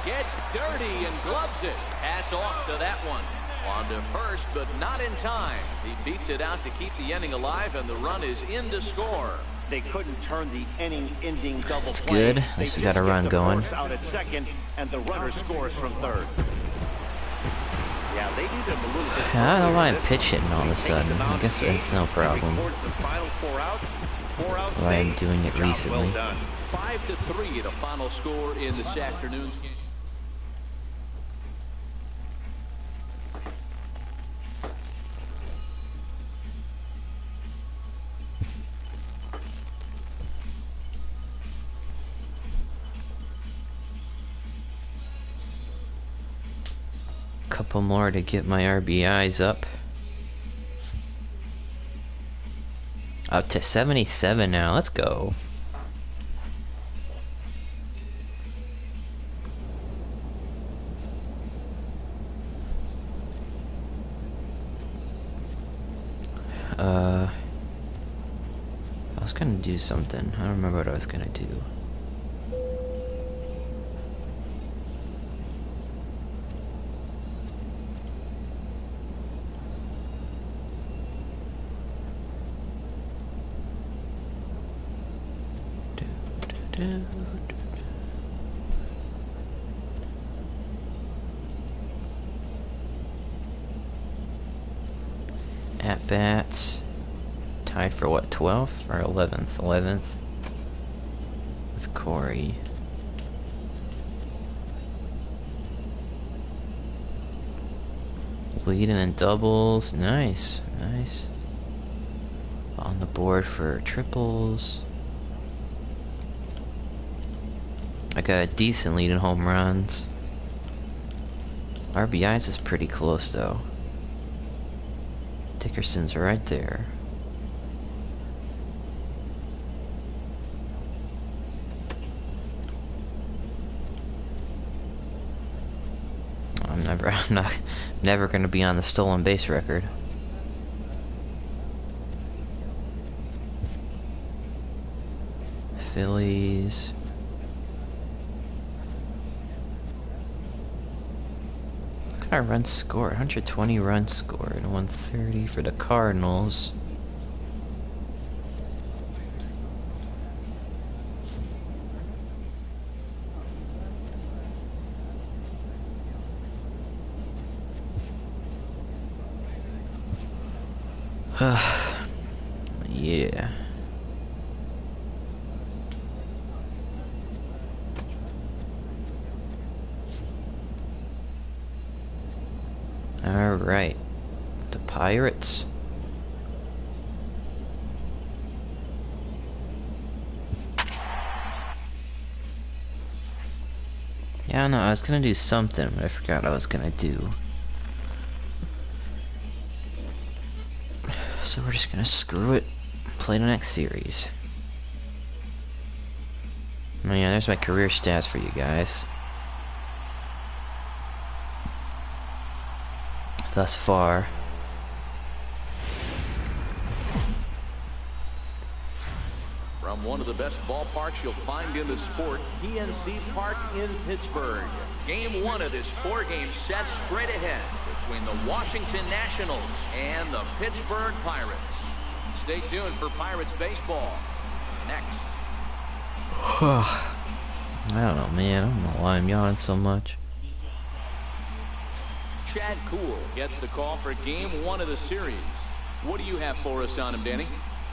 Gets dirty and gloves it. Hats off to that one. On to first, but not in time. He beats it out to keep the inning alive, and the run is in to score. They couldn't turn the inning-ending double That's play. good. At least we got a run going. Out at second, and the runner scores from third. Yeah, they need him a little bit. I don't know why I'm pitch hitting all of a sudden. I guess it's no problem. Why I'm doing it recently. 5-3 the final score in this afternoon's game. Couple more to get my RBIs up. Up to 77 now. Let's go. I was gonna do something. I don't remember what I was gonna do. At bats, tied for what, 12th or 11th? 11th with Corey. Leading in doubles, nice, nice. On the board for triples. I got a decent lead in home runs. RBIs is pretty close though. Dickerson's right there. I'm never gonna be on the stolen base record. Phillies. What kind of runs scored? 120 runs scored, 130 for the Cardinals. Yeah. All right. The Pirates. Yeah, I know, I was gonna do something, but I forgot what I was gonna do. So we're just gonna screw it, play the next series. Oh yeah, there's my career stats for you guys. Thus far. From one of the best ballparks you'll find in the sport, PNC Park in Pittsburgh. Game 1 of this 4-game set straight ahead between the Washington Nationals and the Pittsburgh Pirates. Stay tuned for Pirates baseball next. I don't know, man. I don't know why I'm yawning so much. Chad Kuhl gets the call for Game 1 of the series. What do you have for us on him, Danny?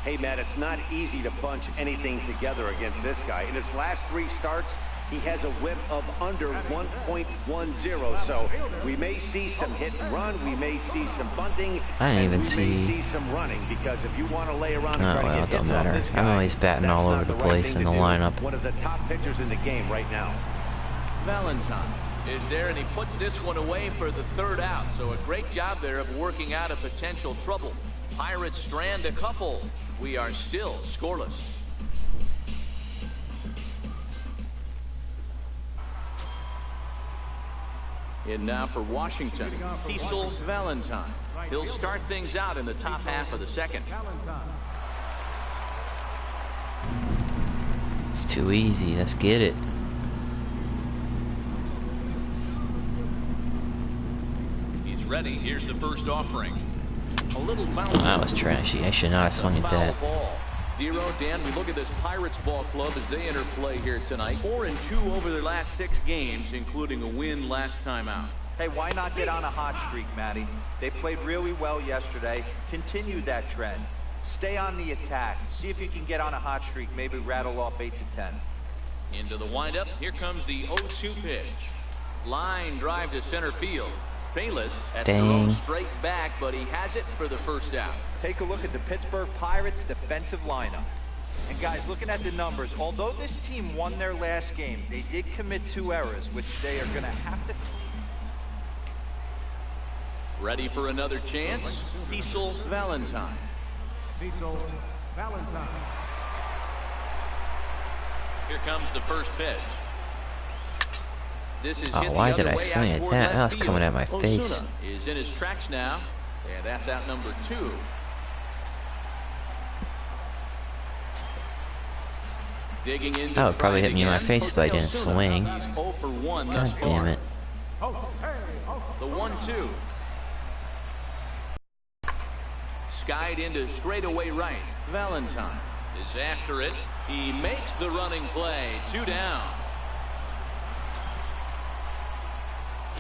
Hey, Matt, it's not easy to bunch anything together against this guy. In his last 3 starts, he has a whip of under 1.10. So we may see some hit and run. We may see some bunting. I didn't even we may see. see some running, because if you want to lay around and Oh try to well, get it don't hits off matter. this I know guy, he's batting that's all not over the right place thing in the to do. lineup. One of the top pitchers in the game right now. Valentine is there, and he puts this one away for the 3rd out. So a great job there of working out a potential trouble. Pirates strand a couple. We are still scoreless. In now for Washington, Cecil Valentine. He'll start things out in the top half of the 2nd. It's too easy. Let's get it. He's ready. Here's the first offering. A little bounce. Oh, that was trashy. I should not have swung at that. Dero, Dan, we look at this Pirates ball club as they enter play here tonight. 4-2 over their last 6 games, including a win last time out. Hey, why not get on a hot streak, Matty? They played really well yesterday. Continue that trend. Stay on the attack. See if you can get on a hot streak. Maybe rattle off 8 to 10. Into the windup. Here comes the 0-2 pitch. Line drive to center field. Bayless has thrown straight back, but he has it for the 1st out. Take a look at the Pittsburgh Pirates defensive lineup. And guys, looking at the numbers, although this team won their last game, they did commit 2 errors, which they are going to have to. Ready for another chance? Cecil Valentine. Cecil Valentine. Here comes the first pitch. This is Oh, why did I swing at that? That was coming at my face. Osuna is in his tracks now, and that's out number 2. Digging in. That would probably hit me in my face if I didn't swing. He's 0 for 1 God thus damn far. it. The 1-2. Skied into straightaway right. Valentine is after it. He makes the running play. 2 down.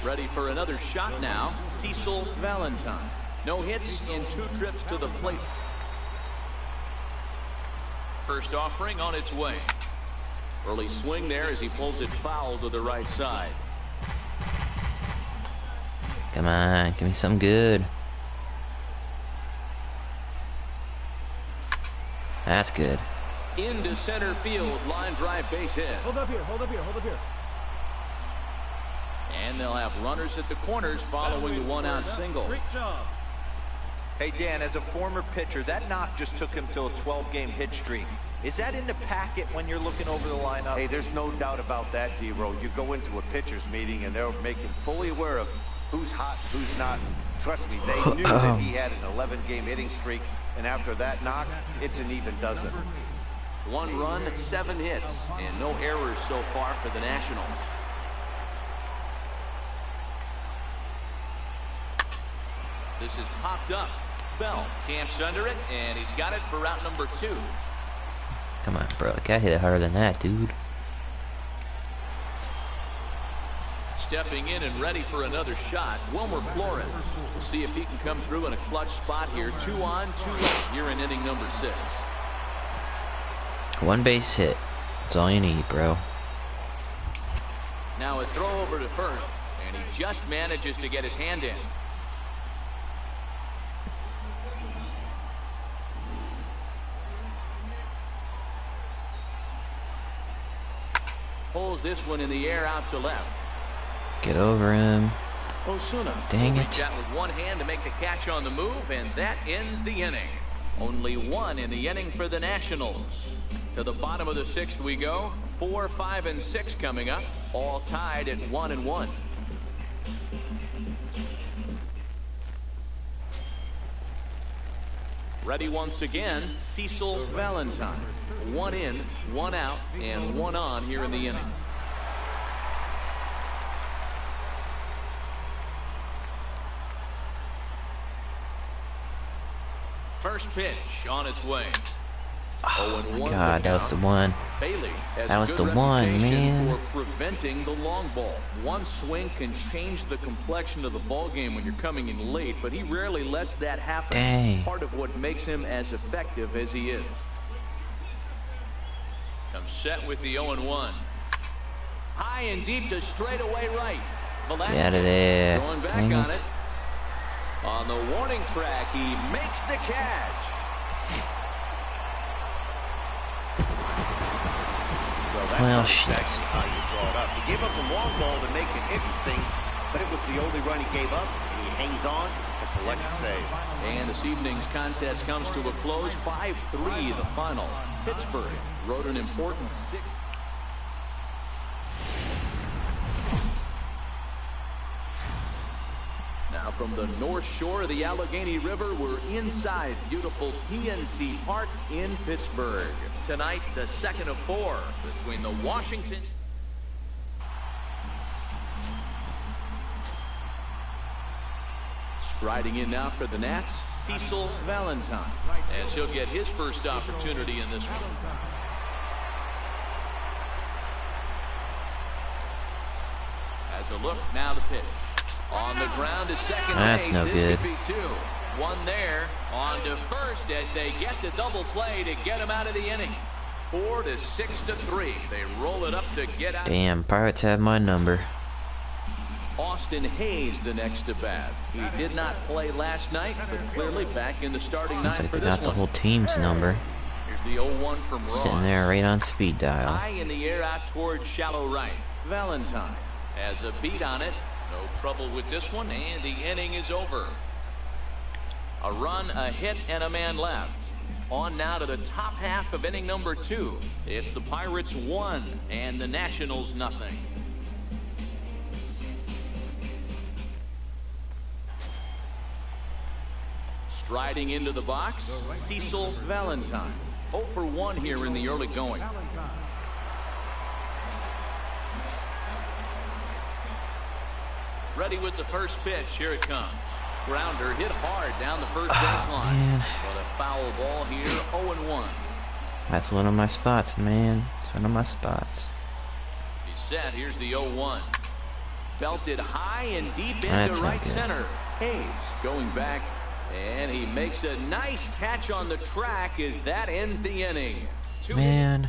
Ready for another shot now. Cecil Valentine. No hits in 2 trips to the plate. First offering on its way. Early swing there as he pulls it foul to the right side. Come on, give me something good. That's good. Into center field. Line drive base hit. Hold up here, hold up here, hold up here. And they'll have runners at the corners following the 1-out single. Great job. Hey, Dan, as a former pitcher, that knock just took him to a 12-game hit streak. Is that in the packet when you're looking over the lineup? Hey, there's no doubt about that, D-Row. You go into a pitcher's meeting, and they'll make him fully aware of who's hot, who's not. Trust me, they knew that he had an 11-game hitting streak, and after that knock, it's an even dozen. 1 run, 7 hits, and no errors so far for the Nationals. This is popped up. Bell camps under it, and he's got it for out number 2. Come on, bro. Gotta hit it harder than that, dude. Stepping in and ready for another shot, Wilmer Flores. We'll see if he can come through in a clutch spot here. 2 on, 2 out here in inning number 6. One base hit. That's all you need, bro. Now a throw over to first, and he just manages to get his hand in. Pulls this one in the air out to left. Get over him. Osuna. Dang it. Reach out with one hand to make the catch on the move, and that ends the inning. Only one in the inning for the Nationals. To the bottom of the 6th we go. 4, 5, and 6 coming up, all tied at 1-1. Ready once again, Cecil Valentine. 1 in, 1 out, and 1 on here in the inning. First pitch on its way. Oh my God, that was the one. Bailey has That was a the good one, reputation man. for preventing the long ball. One swing can change the complexion of the ball game when you're coming in late, but he rarely lets that happen. Dang. Part of what makes him as effective as he is. Comes set with the 0-1. High and deep to straightaway right. Get out of there. Going back Dang on it. it. On the warning track, he makes the catch. Well, that's shit. not exactly how you draw it up. He gave up a long ball to make it interesting, but it was the only run he gave up, and he hangs on to collect a save. And this evening's contest comes to a close. 5-3 the final. Pittsburgh wrote an important 6. Now from the North Shore of the Allegheny River, we're inside beautiful PNC Park in Pittsburgh. Tonight, the second of 4 between the Washington. Striding in now for the Nats, Cecil Valentine, as he'll get his first opportunity in this one. As a look now to pitch. On the ground to second That's base. no This good. could be 2. One there. On to first as they get the double play to get him out of the inning. 4 to 6 to 3. They roll it up to get out. Damn, Pirates have my number. Austin Hayes the next to bat. He did not play last night, but clearly back in the starting Seems nine like for they this got the one. whole team's number. Here's the 0-1 from Ross. Sitting there right on speed dial. High in the air out towards shallow right. Valentine has a beat on it. No trouble with this one, and the inning is over. A run, a hit, and a man left. On now to the top half of inning number 2. It's the Pirates 1 and the Nationals nothing. Striding into the box, Cecil Valentine. 0 for 1 here in the early going. Ready with the first pitch. Here it comes. Grounder hit hard down the first baseline. Man. But a foul ball here. 0-1. That's one of my spots, man. It's one of my spots. He's set. Here's the 0-1. Belted high and deep into That's not right good. center. Hayes going back, and he makes a nice catch on the track as that ends the inning. Man.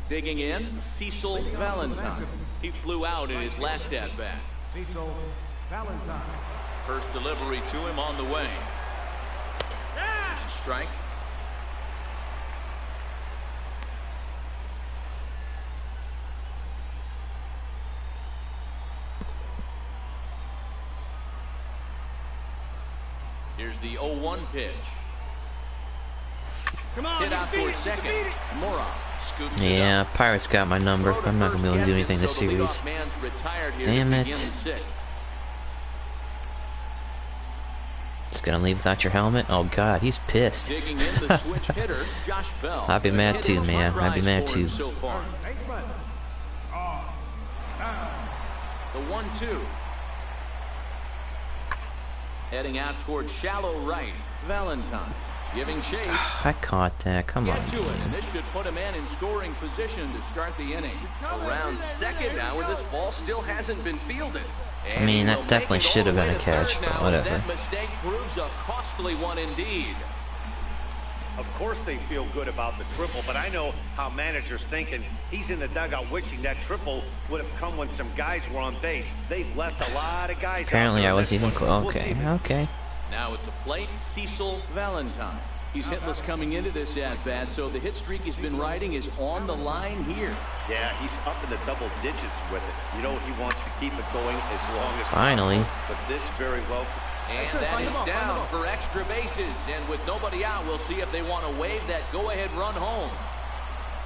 Digging in, Cecil Valentine. He flew out in his last at-bat. Cecil Valentine. First delivery to him on the way. There's a strike. Here's the 0-1 pitch. Come on, Hit out towards second. Morov scoops it Yeah, up. Pirates got my number. I'm not gonna be able to do anything this series. Damn it. Just gonna leave without your helmet? Oh God, he's pissed. Digging in the switch hitter, Josh Bell. I'd be mad too, man. I'd be mad too. So far. Baseman. Oh, down. The 1-2. Heading out toward shallow right. Valentine giving chase. I caught that. Come on. Get to it, and this should put a man in scoring position to start the inning. Around second now, and this ball still hasn't been fielded. I mean, that definitely should have been a catch, but whatever. That mistake proves a costly one indeed. Of course they feel good about the triple, but I know how managers think, and he's in the dugout wishing that triple would have come when some guys were on base. They've left a lot of guys Apparently out there. I was even close. Okay, okay. Now at the plate, Cecil Valentine. He's hitless coming into this at-bat, so the hit streak he's been riding is on the line here. Yeah, he's up in the double digits with it. You know he wants to keep it going as long as Finally. possible. But this very well. And that is down for extra bases. And with nobody out, we'll see if they want to wave that go-ahead run home.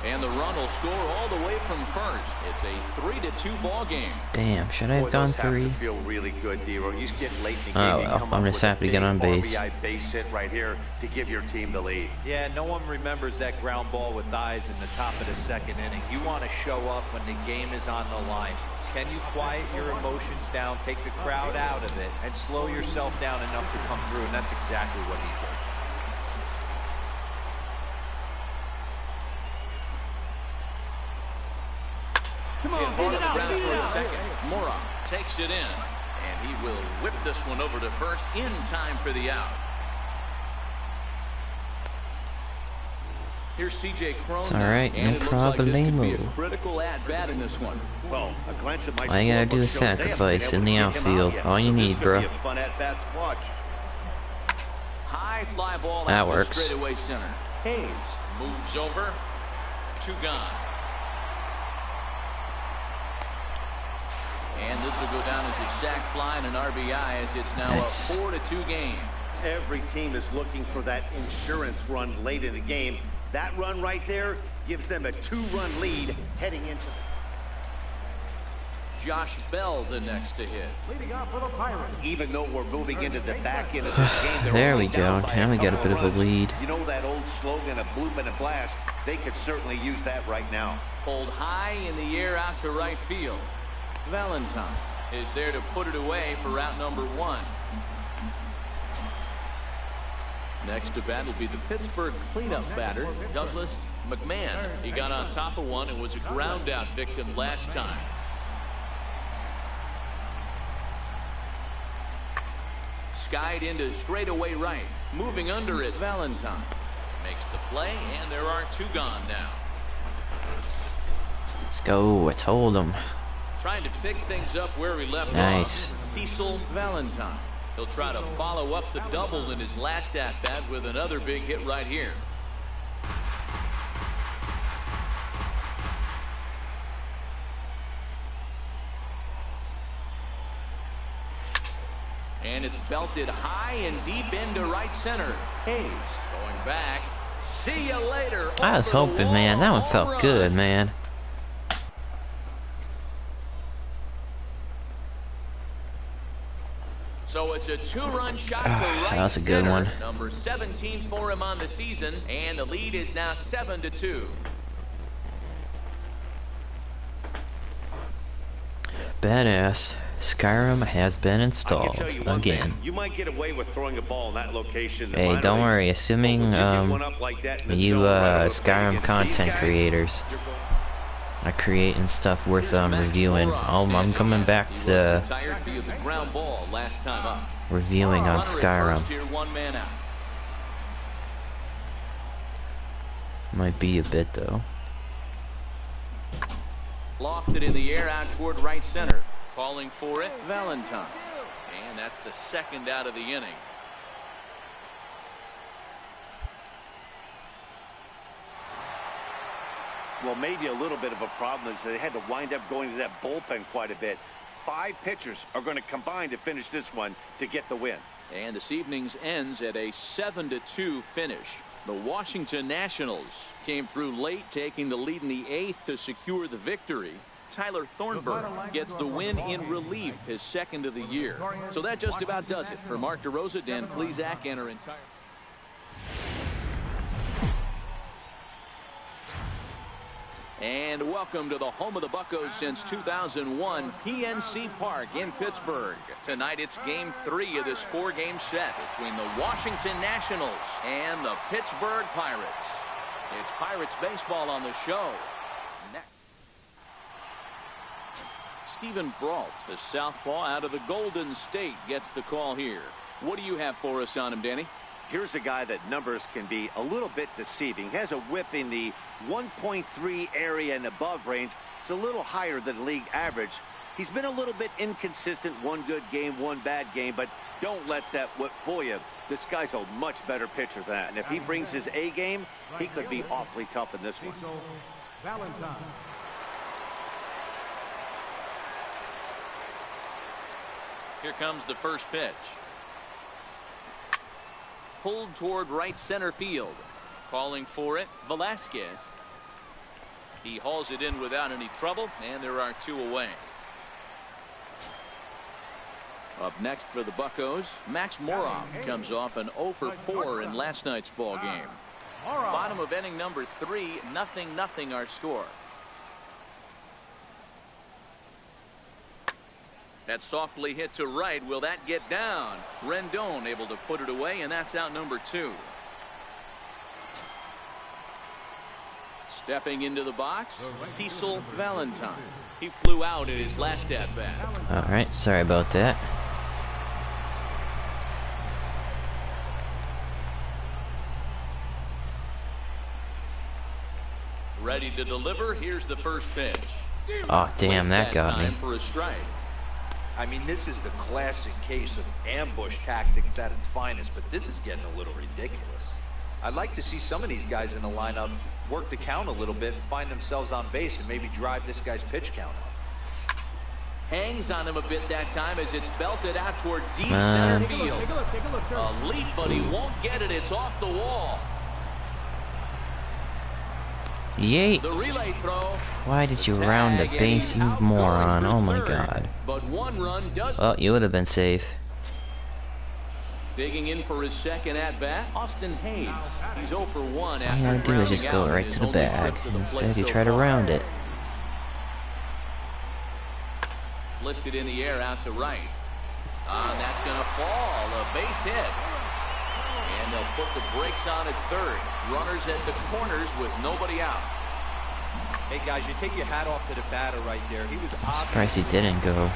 And the run will score all the way from first. It's a 3-2 ball game. Damn, should I have gone Those have 3? to feel really good, D-Ro. You get late in the game. Oh you well, come I'm up just with a happy to get on big base. RBI base hit right here to give your team the lead. Yeah, no one remembers that ground ball with eyes in the top of the second inning. You want to show up when the game is on the line. Can you quiet your emotions down, take the crowd out of it, and slow yourself down enough to come through? And that's exactly what he did. Hit hard on the ground toward second. Mora takes it in, and he will whip this one over to first in time for the out. Here's C.J. Cron. It's alright, and no it looks like this could be a problemo. critical at-bat in this one. Well, a glance at my All you gotta do is scorebook shows they haven't sacrifice been in the able to get him outfield. out yet. All you So this need, could bro. be a fun at-bat to watch. High fly ball That out to works. straightaway center. Hayes moves over. 2 gone. And this will go down as a sac fly and an RBI as it's now Nice. a 4-2 game. Every team is looking for that insurance run late in the game. That run right there gives them a 2-run lead heading into. Josh Bell the next to hit. Leading off for the Pirates. Even though we're moving into the back end of this game, they're There only we down go. by Now we got a couple bit of a runs. lead. You know that old slogan, a bloop and a blast? They could certainly use that right now. Pulled high in the air out to right field. Valentine is there to put it away for route number 1. Next to bat will be the Pittsburgh cleanup batter, Douglas McMahon. He got on top of one and was a ground out victim last time. Skied into straightaway right. Moving under it, Valentine makes the play, and there are 2 gone now. Let's go. I told him. Trying to pick things up where we left Nice. off. Cecil Valentine. He'll try to follow up the double in his last at-bat with another big hit right here. And it's belted high and deep into right center. Hayes going back. See you later. I was Over the hoping, man. That one wall, felt home good, run. man. So it's a 2-run shot to right that was a good center. one. Number 17 for him on the season, and the lead is now 7-2. Badass. Skyrim has been I installed can tell you one again. thing, you might get away with throwing a ball in that location. in the Hey, minor don't leagues, worry. but Assuming when you get one up like that in the you zone right away Skyrim against content these guys, creators you're going- are creating stuff worth Here's Max reviewing. Mora I'm standing coming in. back He to was the retired via the ground ball last time up. reviewing on Runner at Skyrim. first here, 1 man out. Might be a bit though. Lofted in the air out toward right center. Calling for it, Valentine. And that's the second out of the inning. Well, maybe a little bit of a problem is they had to wind up going to that bullpen quite a bit. 5 pitchers are going to combine to finish this one to get the win. And this evening's ends at a 7-2 finish. The Washington Nationals came through late, taking the lead in the 8th to secure the victory. Tyler Thornburg gets the win in relief, his 2nd of the year. So that just about does it. For Mark DeRosa, Dan Plesac, and our entire... And And welcome to the home of the Buccos since 2001, PNC Park in Pittsburgh. Tonight it's game 3 of this 4-game set between the Washington Nationals and the Pittsburgh Pirates. It's Pirates baseball on the show. Next, Stephen Brault, the southpaw out of the Golden State, gets the call here. What do you have for us on him, Danny? Here's a guy that numbers can be a little bit deceiving. He has a whip in the 1.3 area and above range. It's a little higher than league average. He's been a little bit inconsistent. One good game, one bad game, but don't let that whip fool you. This guy's a much better pitcher than that. And if he brings his A game, he could be awfully tough in this one. Valentine. Here comes the first pitch. Pulled toward right center field. Calling for it, Velasquez. He hauls it in without any trouble, and there are 2 away. Up next for the Buccos, Max Moroff comes off an 0 for 4 in last night's ball game. Bottom of inning number 3, 0-0 our score. That's softly hit to right. Will that get down? Rendon able to put it away, and that's out number 2. Stepping into the box, Cecil Valentine. He flew out in his last at bat. All right, sorry about that. Ready to deliver. Here's the first pitch. Oh, damn, that got me. Time for a strike. I mean, this is the classic case of ambush tactics at its finest, but this is getting a little ridiculous. I'd like to see some of these guys in the lineup work the count a little bit and find themselves on base and maybe drive this guy's pitch count up. Hangs on him a bit that time as it's belted out toward deep center field. A leap, but he won't get it. It's off the wall. Yay. The relay throw. Why did you round the base, you moron? Oh my god. But one run does. Well, you would have been safe. Digging in for his second at bat, Austin Hayes. He's 0 for 1 All you after gotta do is just go grounding out right his to the only trip bag. to the Instead, plate you so try to far. round it. Lifted in the air out to right. And that's going to fall. A base hit. And they'll put the brakes on at third. Runners at the corners with nobody out. Hey, guys, you take your hat off to the batter right there. He was I'm surprised he didn't go.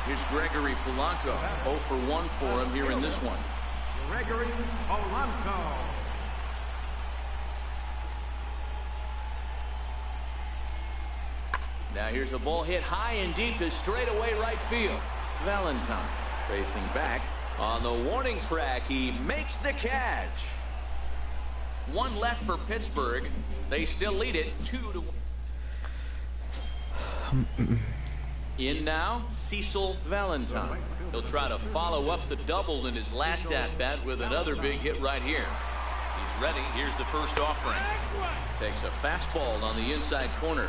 Here's Gregory Polanco. 0 for 1 for him here in this one. Gregory Polanco. Now here's a ball hit high and deep to straightaway right field. Valentine facing back on the warning track. He makes the catch. 1 left for Pittsburgh. They still lead it 2-1. In now, Cecil Valentine. He'll try to follow up the double in his last at-bat with another big hit right here. He's ready. Here's the first offering. Takes a fastball on the inside corner.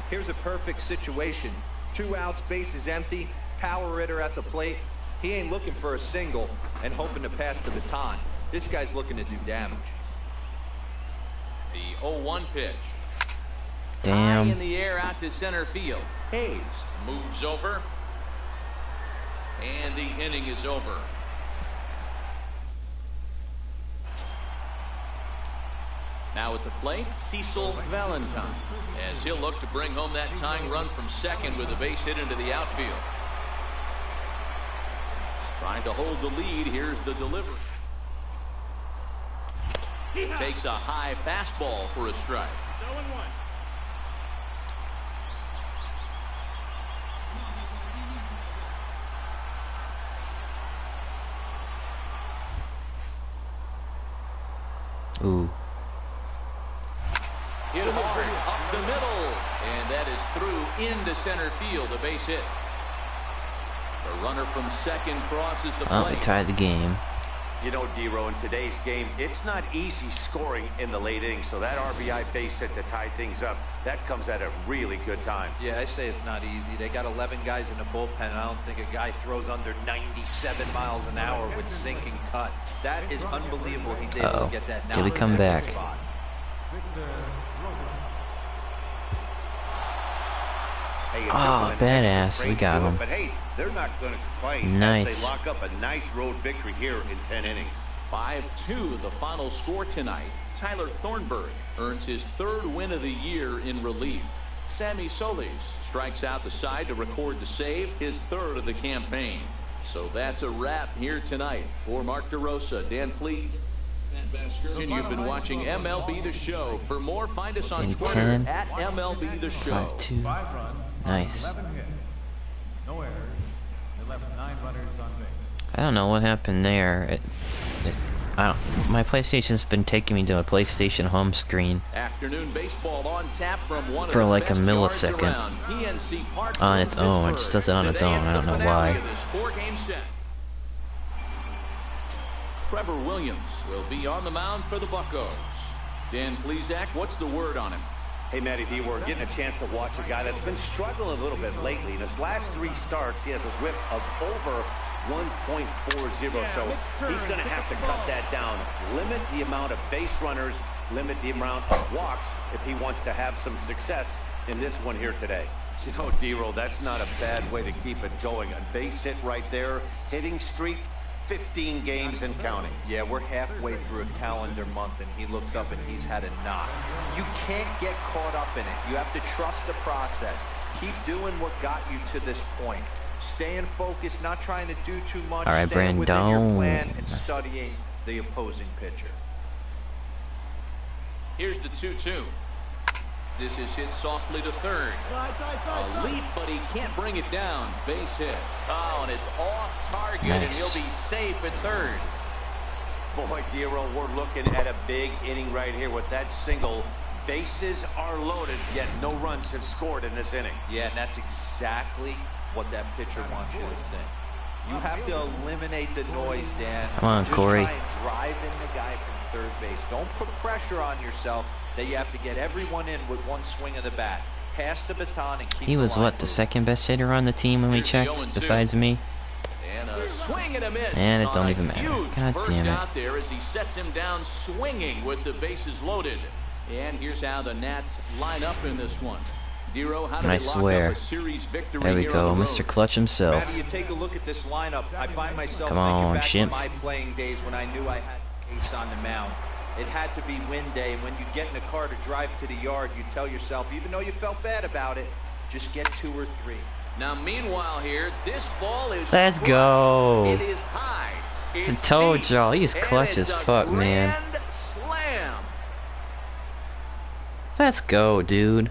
Here's a perfect situation. 2 outs, base is empty, power hitter at the plate. He ain't looking for a single and hoping to pass the baton. This guy's looking to do damage. The 0-1 pitch. Damn. High in the air out to center field. Hayes moves over. And the inning is over. Now at the plate, Cecil Valentine, as he'll look to bring home that tying run from second with a base hit into the outfield. Trying to hold the lead. Here's the delivery. Takes a high fastball for a strike. Ooh. Hit hard up the middle, and that is through into center field. A base hit. The runner from second crosses the Oh, they plate. tied the game. You know, D-Row, in today's game, it's not easy scoring in the late innings, so that RBI base hit to tie things up, that comes at a really good time. Yeah, I say it's not easy. They got 11 guys in the bullpen, and I don't think a guy throws under 97 miles an hour with sinking cut. That is unbelievable. He's able to get that now. Did we come back? Hey, it Oh, took them an extra badass. We break got to do it, him. But hey, they're not going to complain. Nice. As they lock up a nice road victory here in 10 innings. 5-2 the final score tonight. Tyler Thornburg earns his 3rd win of the year in relief. Sammy Solis strikes out the side to record the save, his 3rd of the campaign. So that's a wrap here tonight. For Mark DeRosa, Dan Please. You've been watching MLB The Show. For more, find us on In Twitter 10, at MLB The Show. 5-2. 5 runs, Nice. 11 hits, no errors. They left 9 runners on base. I don't know what happened there. My PlayStation's been taking me to a PlayStation home screen Afternoon baseball on tap from one for of the like a best yards millisecond around. PNC Park on in its own. It just does it on its Today own. it's I don't the know finale why. of this 4-game set. Trevor Williams will be on the mound for the Buccos. Dan Plesac, what's the word on him? Hey, Matty D, we're getting a chance to watch a guy that's been struggling a little bit lately. In his last 3 starts, he has a whip of over 1.40, so he's going to have to cut that down. Limit the amount of base runners, limit the amount of walks if he wants to have some success in this one here today. You know, D-Roll, that's not a bad way to keep it going. A base hit right there, hitting streak, 15 games and counting. Yeah, we're halfway through a calendar month, and he looks up and he's had a knock. You can't get caught up in it. You have to trust the process. Keep doing what got you to this point. Staying focused, not trying to do too much. All right, staying within your Brandon. plan and studying the opposing pitcher. Here's the 2-2. This is hit softly to third. A leap, but he can't bring it down. Base hit. Oh, and it's off target, and Nice. he'll be safe at third. Boy, D-Roll, we're looking at a big inning right here with that single. Bases are loaded, yet no runs have scored in this inning. Yeah, and that's exactly what that pitcher wants you to think. You have to eliminate the noise, Dan. Come on, Just Corey. try and drive in the guy from third base. Don't put pressure on yourself that you have to get everyone in with one swing of the bat. Pass the baton and keep He was the line what, the moving. second best hitter on the team when we Here's the checked, 0-2. besides me? And a swing and a miss. And it on don't a even matter. Huge God first damn it. out there as he sets him down swinging with the bases loaded. And here's how the Nats line up in this one. Dero, how do I they lock swear. up a series victory There we here go, on the Mr. road? Clutch himself. Matty, you take a look at this lineup. I find myself Come on, thinking back Shimp. to my playing days when I knew I had ace on the mound. It had to be win day, and when you get in a car to drive to the yard, you tell yourself, even though you felt bad about it, just get 2 or 3. Now, meanwhile here, this ball is Let's crushed. go. It is high. I It's told deep, y'all, he's and clutch it's as a fuck, man. grand slam. Let's go, dude.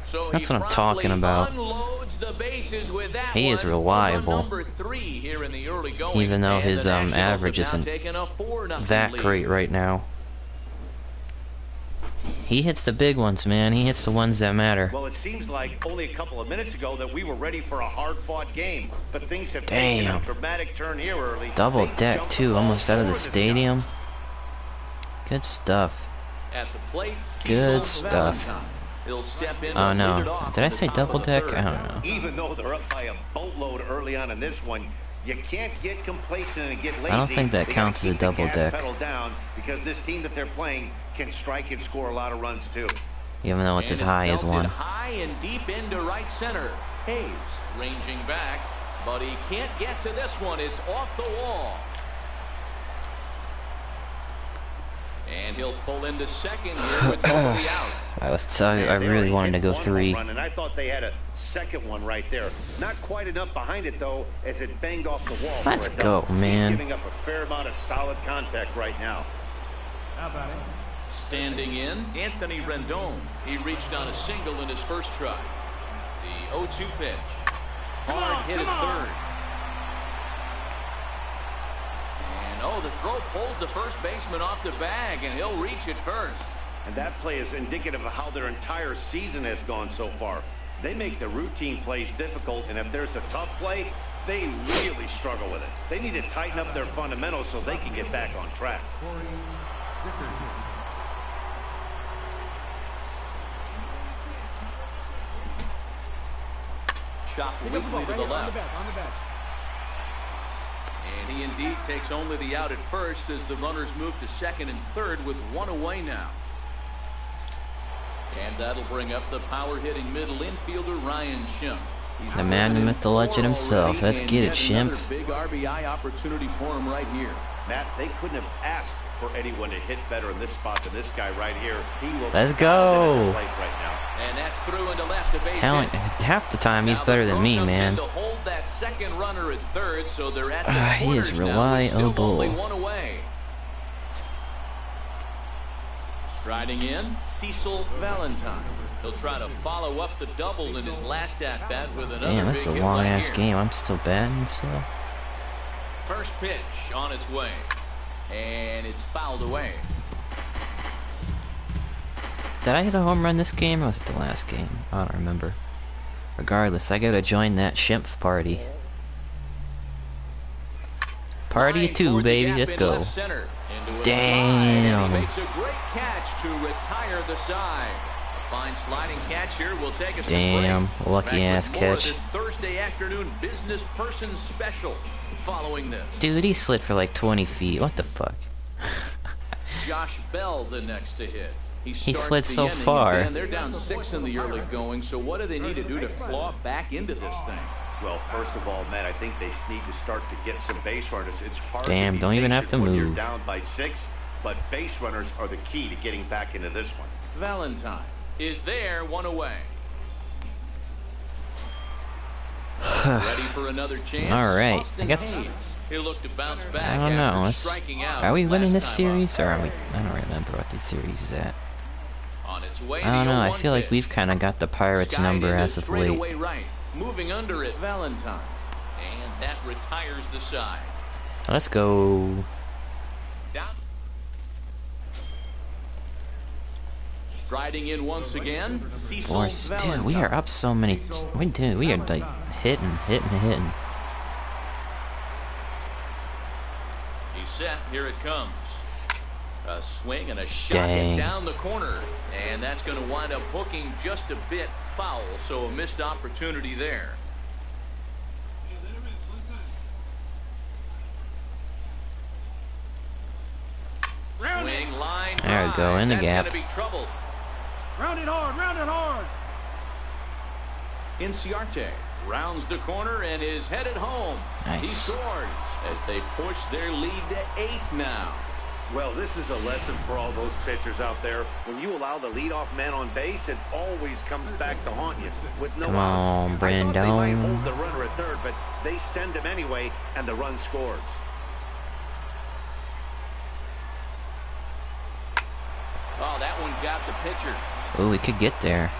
So That's he what I'm talking promptly about. unloads the bases with that He is one. reliable. Run number 3 here in the early going. Even though And his the Nationals average have now isn't taken a 4-0 that lead. great right now. He hits the big ones, man. He hits the ones that matter. Well, it seems like only a couple of minutes ago that we were ready for a hard-fought game, but things have taken Damn. a dramatic turn here early. Double They deck, jumped too, the ball almost out of the forward stadium. Good stuff. At the plate, Good Cecil stuff. Valentine. He'll step in Oh, and lead it no. off Did I at the say top double of the deck? third. I don't know. Even though they're up by a boatload early on in this one, you can't get complacent and get lazy. I don't think that They gotta counts as a keep the double gas deck. pedal down because this team that they're playing can strike and score a lot of runs too. Even though it's And as high as belted one. high and deep into right center. Hayes ranging back, but he can't get to this one. It's off the wall. And he'll pull into second here with nobody out. I They really already wanted to hit go one 3. home run, and I thought they had a second one right there. Not quite enough behind it though, as it banged off the wall. Let's for a double. go, man. He's giving up a fair amount of solid contact right now. Now batting, Standing in, Anthony Rendon. He reached on a single in his first try. The 0-2 pitch. Hard hit at third. And oh, the throw pulls the first baseman off the bag, and he'll reach it first. And that play is indicative of how their entire season has gone so far. They make the routine plays difficult, and if there's a tough play, they really struggle with it. They need to tighten up their fundamentals so they can get back on track. Corey Dickerson. Chopped weakly to the left. On the back. And he indeed takes only the out at first as the runners move to second and third with one away now. And that'll bring up the power-hitting middle infielder Ryan Schimpf. The man with the legend himself. Let's get it, Schimpf. Big RBI opportunity for him right here. Matt, they couldn't have asked for anyone to hit better in this spot than this guy right here. He looks Let's go. right now. And that's through into left to base Talent. hit. Half the time he's Now better the than throw me, comes in man. to hold that second runner at third, so they're at the He is corners now with still reliable. only one away. Striding in, Cecil Valentine. He'll try to follow up the double in his last at-bat with another Damn, this is a big hit right long-ass here. game. I'm still batting still. First pitch on its way, and it's fouled away. Did I hit a home run this game, or was it the last game? I don't remember. Regardless, I gotta join that Schimpf party. Party of two, baby. Let's go. Damn. He makes a great catch to retire the side. A fine sliding catch here will take us Damn, to break. lucky ass Back with more of catch. this Thursday afternoon business person special following this. Dude, he slid for like 20 feet. What the fuck? Josh Bell the next to hit. He slid starts so the inning, far. and they're down 6 in the early going, so what do they need to do to claw back into this thing? Well, first of all, Matt, I think they need to start to get some base runners. It's hard Damn, to be don't even have patient to when you're move. down by 6, but base runners are the key to getting back into this one. Valentine is there, one away. Ready for another chance. All right, Austin I guess. Hayes. He'll look to bounce back I don't know. after Let's, striking out are we winning last this time up. series, or are we? I don't remember what this series is at. On its way, I don't the know. I 0-1 feel like pitch. we've kind of got the Pirates Skied number into as of late. straightaway right, moving under it, Valentine, and that retires the side. Let's go. Down. Striding in once again, Cecil Boys, Valentine. dude, we are up so many. We are like hitting. He's set. Here it comes. A swing and a shot Dang. hit down the corner, and that's going to wind up hooking just a bit foul. So a missed opportunity there. Swing line. There we go, high. in the That's gap. going to be trouble. Round it hard, round it hard. Inciarte rounds the corner and is headed home. Nice. He scores as they push their lead to 8 now. Well, this is a lesson for all those pitchers out there. When you allow the leadoff man on base, it always comes back to haunt you. With no Come outs, on, I thought they might Brandon. hold the runner at third, but they send him anyway, and the run scores. Oh, that one got the pitcher. Oh, we could get there.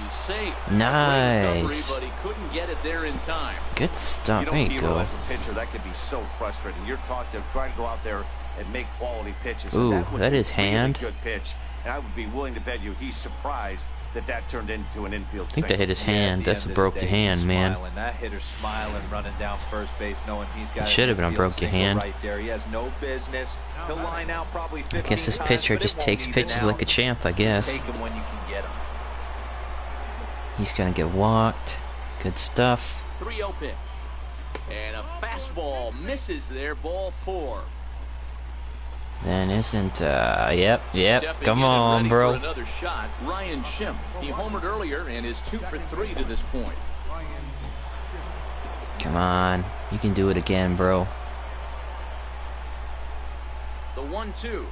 He's safe. Nice. Great recovery, but he couldn't get it there in time. Good stuff. You There don't you feel go. as a pitcher, that could be so frustrating. You're taught to try to go out there and make quality pitches. Ooh, and that was that is a really hand. good pitch, and I would be willing to bet you he's surprised that turned into an infield I think that single. hit his Yeah, hand. at the That's end what of broke the the day, hand, he's man. smiling. That hitter's smiling, running down first base, knowing he's got Should have an been a infield broke your single hand. right there. He has no business. He'll line out probably 15 I guess this times, pitcher but it just won't takes even pitches out. like a champ, I guess. Take him when you can get him. He's gonna get walked. Good stuff. 3-0 pitch. And a fastball misses there, ball 4. Then isn't, yep. Stepping Come in and on, ready bro. for another shot, Ryan Schimpf. He homered earlier and is 2 for 3 to this point. Come on. You can do it again, bro. The 1-2.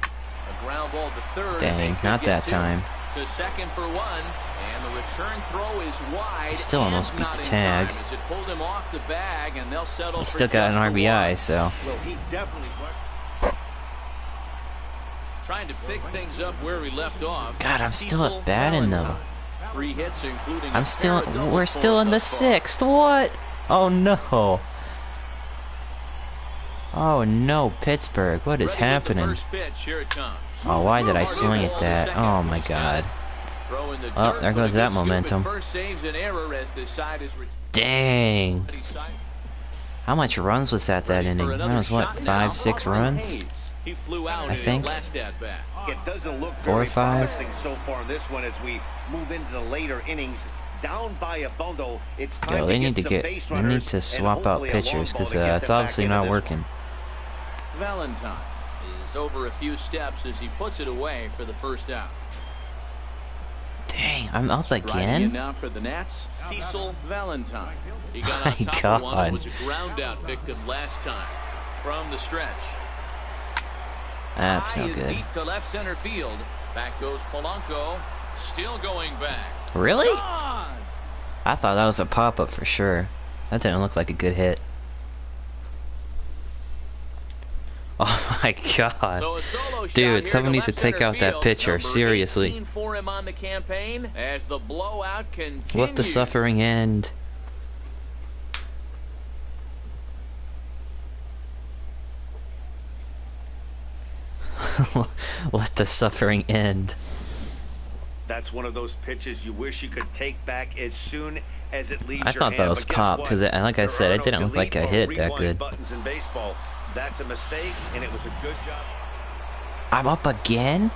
A ground ball to third. Dang, and they could not get that two. time. To second for 1, and the return throw is wide. He still and almost beat not the in tag. time as it pulled him off the bag, and they'll settle He for still got just an the RBI, one. so. Well, he definitely Trying to pick things up where we left off. God, I'm still Cecil at batting, though. Valentine. 3 hits, including I'm a still, pair of doubles we're for still him in the thus far. 6th. What? Oh, no. Oh, no, Pittsburgh. What is Ready with the happening? first pitch, here it comes. Oh, why did I Hard swing ball at to that? second. Oh, my God. Throw in the Oh, dirt, there but a goes that good scoop at momentum. First saves an error as the side is Dang. ready side. How much runs was that Ready inning? for That another was, what, shot 5, now. 6 Austin runs? Hayes. He flew out I in think. his last at bat. It doesn't look 4 or very 5. promising so far in this one as we move into the later innings. down by a bundle. It's time Yo, they need to some get. base They need runners to and swap out hopefully a long pitchers ball because to get it's them back obviously into not this working. Valentine is over a few steps as he puts it away for the first out. Dang, I'm up Striding in again. now for the Nats, Cecil Valentine. He got My on top of one and God. was a ground out victim last time from the stretch. That's High no and good. deep to left center field. Back goes Polanco, still going back. Really? Gone! I thought that was a pop-up for sure. That didn't look like a good hit. Oh my God. So a solo shot Dude, here someone to needs to left take center out that field. pitcher, Number seriously. 18 for him on the campaign as the blowout continues. Let the suffering end. Let the suffering end. That's one of those pitches you wish you could take back as soon as it leaves I your thought that hand. was But guess popped what? because, like I There said, are it no didn't look like a delete or hit that rewind good. buttons in baseball. That's a mistake, and it was a good job. I'm up again?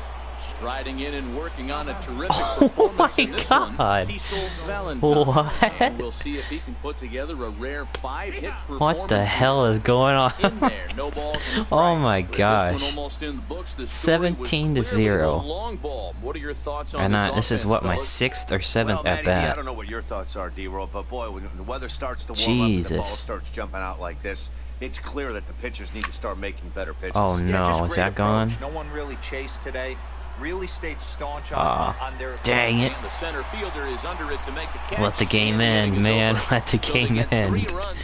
Striding in and working on a terrific Oh performance my in this God. one, Cecil Valentine. What? And we'll see if he can put together a rare 5-hit performance. What the hell is going on? In there, no balls and a strike. Oh my With this gosh. one almost in the books, the story was 17 to clearly 0. the long ball. What are your thoughts on And this is offense, what, my fellas? 6th or 7th Well, at Matty, I bat. don't know what your thoughts are, D-Roll, but boy, when the weather starts to warm up and the ball Jesus. starts jumping out like this, it's clear that the pitchers need to start making better pitches. Oh Yeah, no, just is great that approach. gone? No one really chased today. Really stayed staunch on, Aw, on their dang it. And the center fielder is under it to make the catch. Let the game And the end, inning is man. over. Let the So they game get 3 end. runs.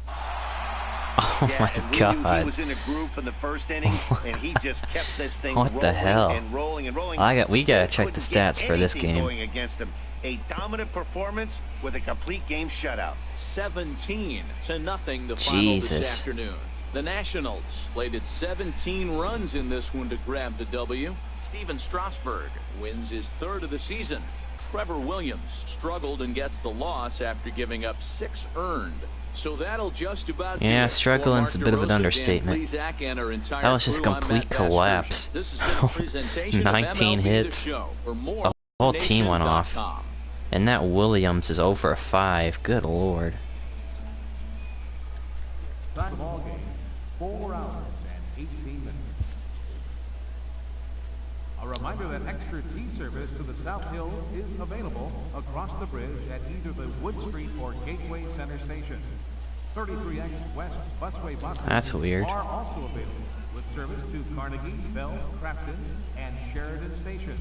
Oh Yeah, my and we knew he God. was in a groove from the first inning, and he just kept this thing What the rolling hell? and rolling and rolling. We gotta They check the couldn't get stats for this anything game. Going against him. A dominant performance with a complete game shutout. 17-0 the final this Jesus. afternoon. The Nationals plated 17 runs in this one to grab the W. Steven Strasburg wins his 3rd of the season. Trevor Williams struggled and gets the loss after giving up 6 earned. So that'll just about Yeah, do it. struggling's For a bit of an Mark DeRosa, understatement. Dan Plesac, and our entire That was just a crew, I'm complete Matt Vasgersian. collapse. This has been a presentation of 19 MLB The hits. Show. For more, The whole team went off. nation.com. And that Williams is over 5. Good lord. Time ball game, 4 hours and 18 minutes. A reminder that extra tea service to the South Hills is available across the bridge at either the Wood Street or Gateway Center station. 33X West Busway buses That's weird. are also available with service to Carnegie, Bell, Crafton, and Sheridan Station.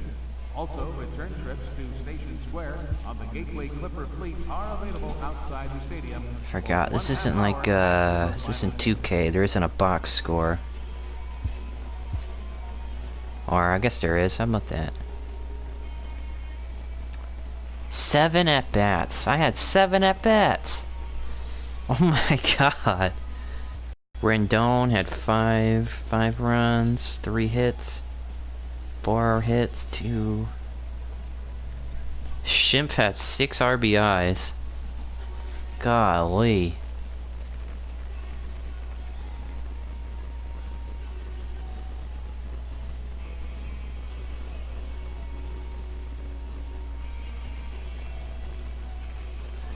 Also, return trips to Station Square on the Gateway Clipper fleet are available outside the stadium. Forgot. This for isn't 1/2 like, hour this isn't 2K. There isn't a box score. Or, I guess there is. How about that? 7 at-bats. I had 7 at-bats. Oh my God. Rendon had 5 runs, 3 hits, 4 hits, 2. Shimp had 6 RBIs. Golly.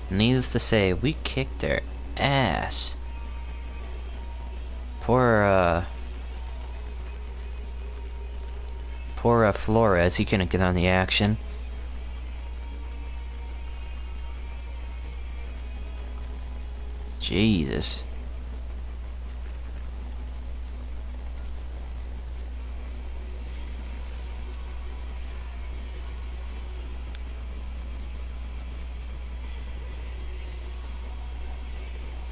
Needless to say, we kicked their ass. Poor Flores, he couldn't get on the action. Jesus.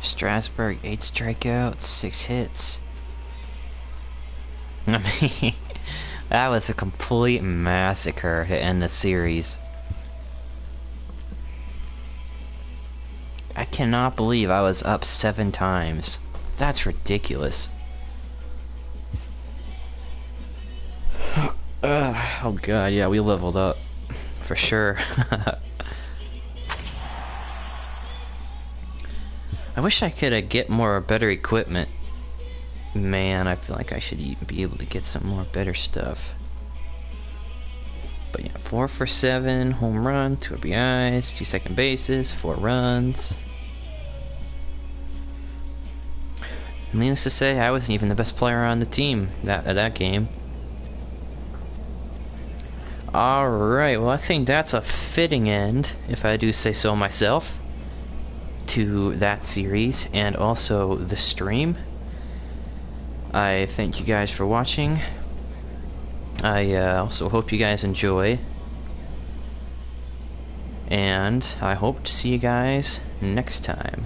Strasburg, 8 strikeouts, 6 hits. I mean, that was a complete massacre to end the series. I cannot believe I was up 7 times. That's ridiculous. Oh god, yeah, we leveled up. For sure. I wish I could get more better equipment. Man, I feel like I should be able to get some more better stuff. But yeah, 4 for 7, home run, 2 RBIs, 2 second bases, 4 runs. Needless to say, I wasn't even the best player on the team that game. Alright, well I think that's a fitting end, if I do say so myself, to that series and also the stream. I thank you guys for watching. I also hope you guys enjoy. And I hope to see you guys next time.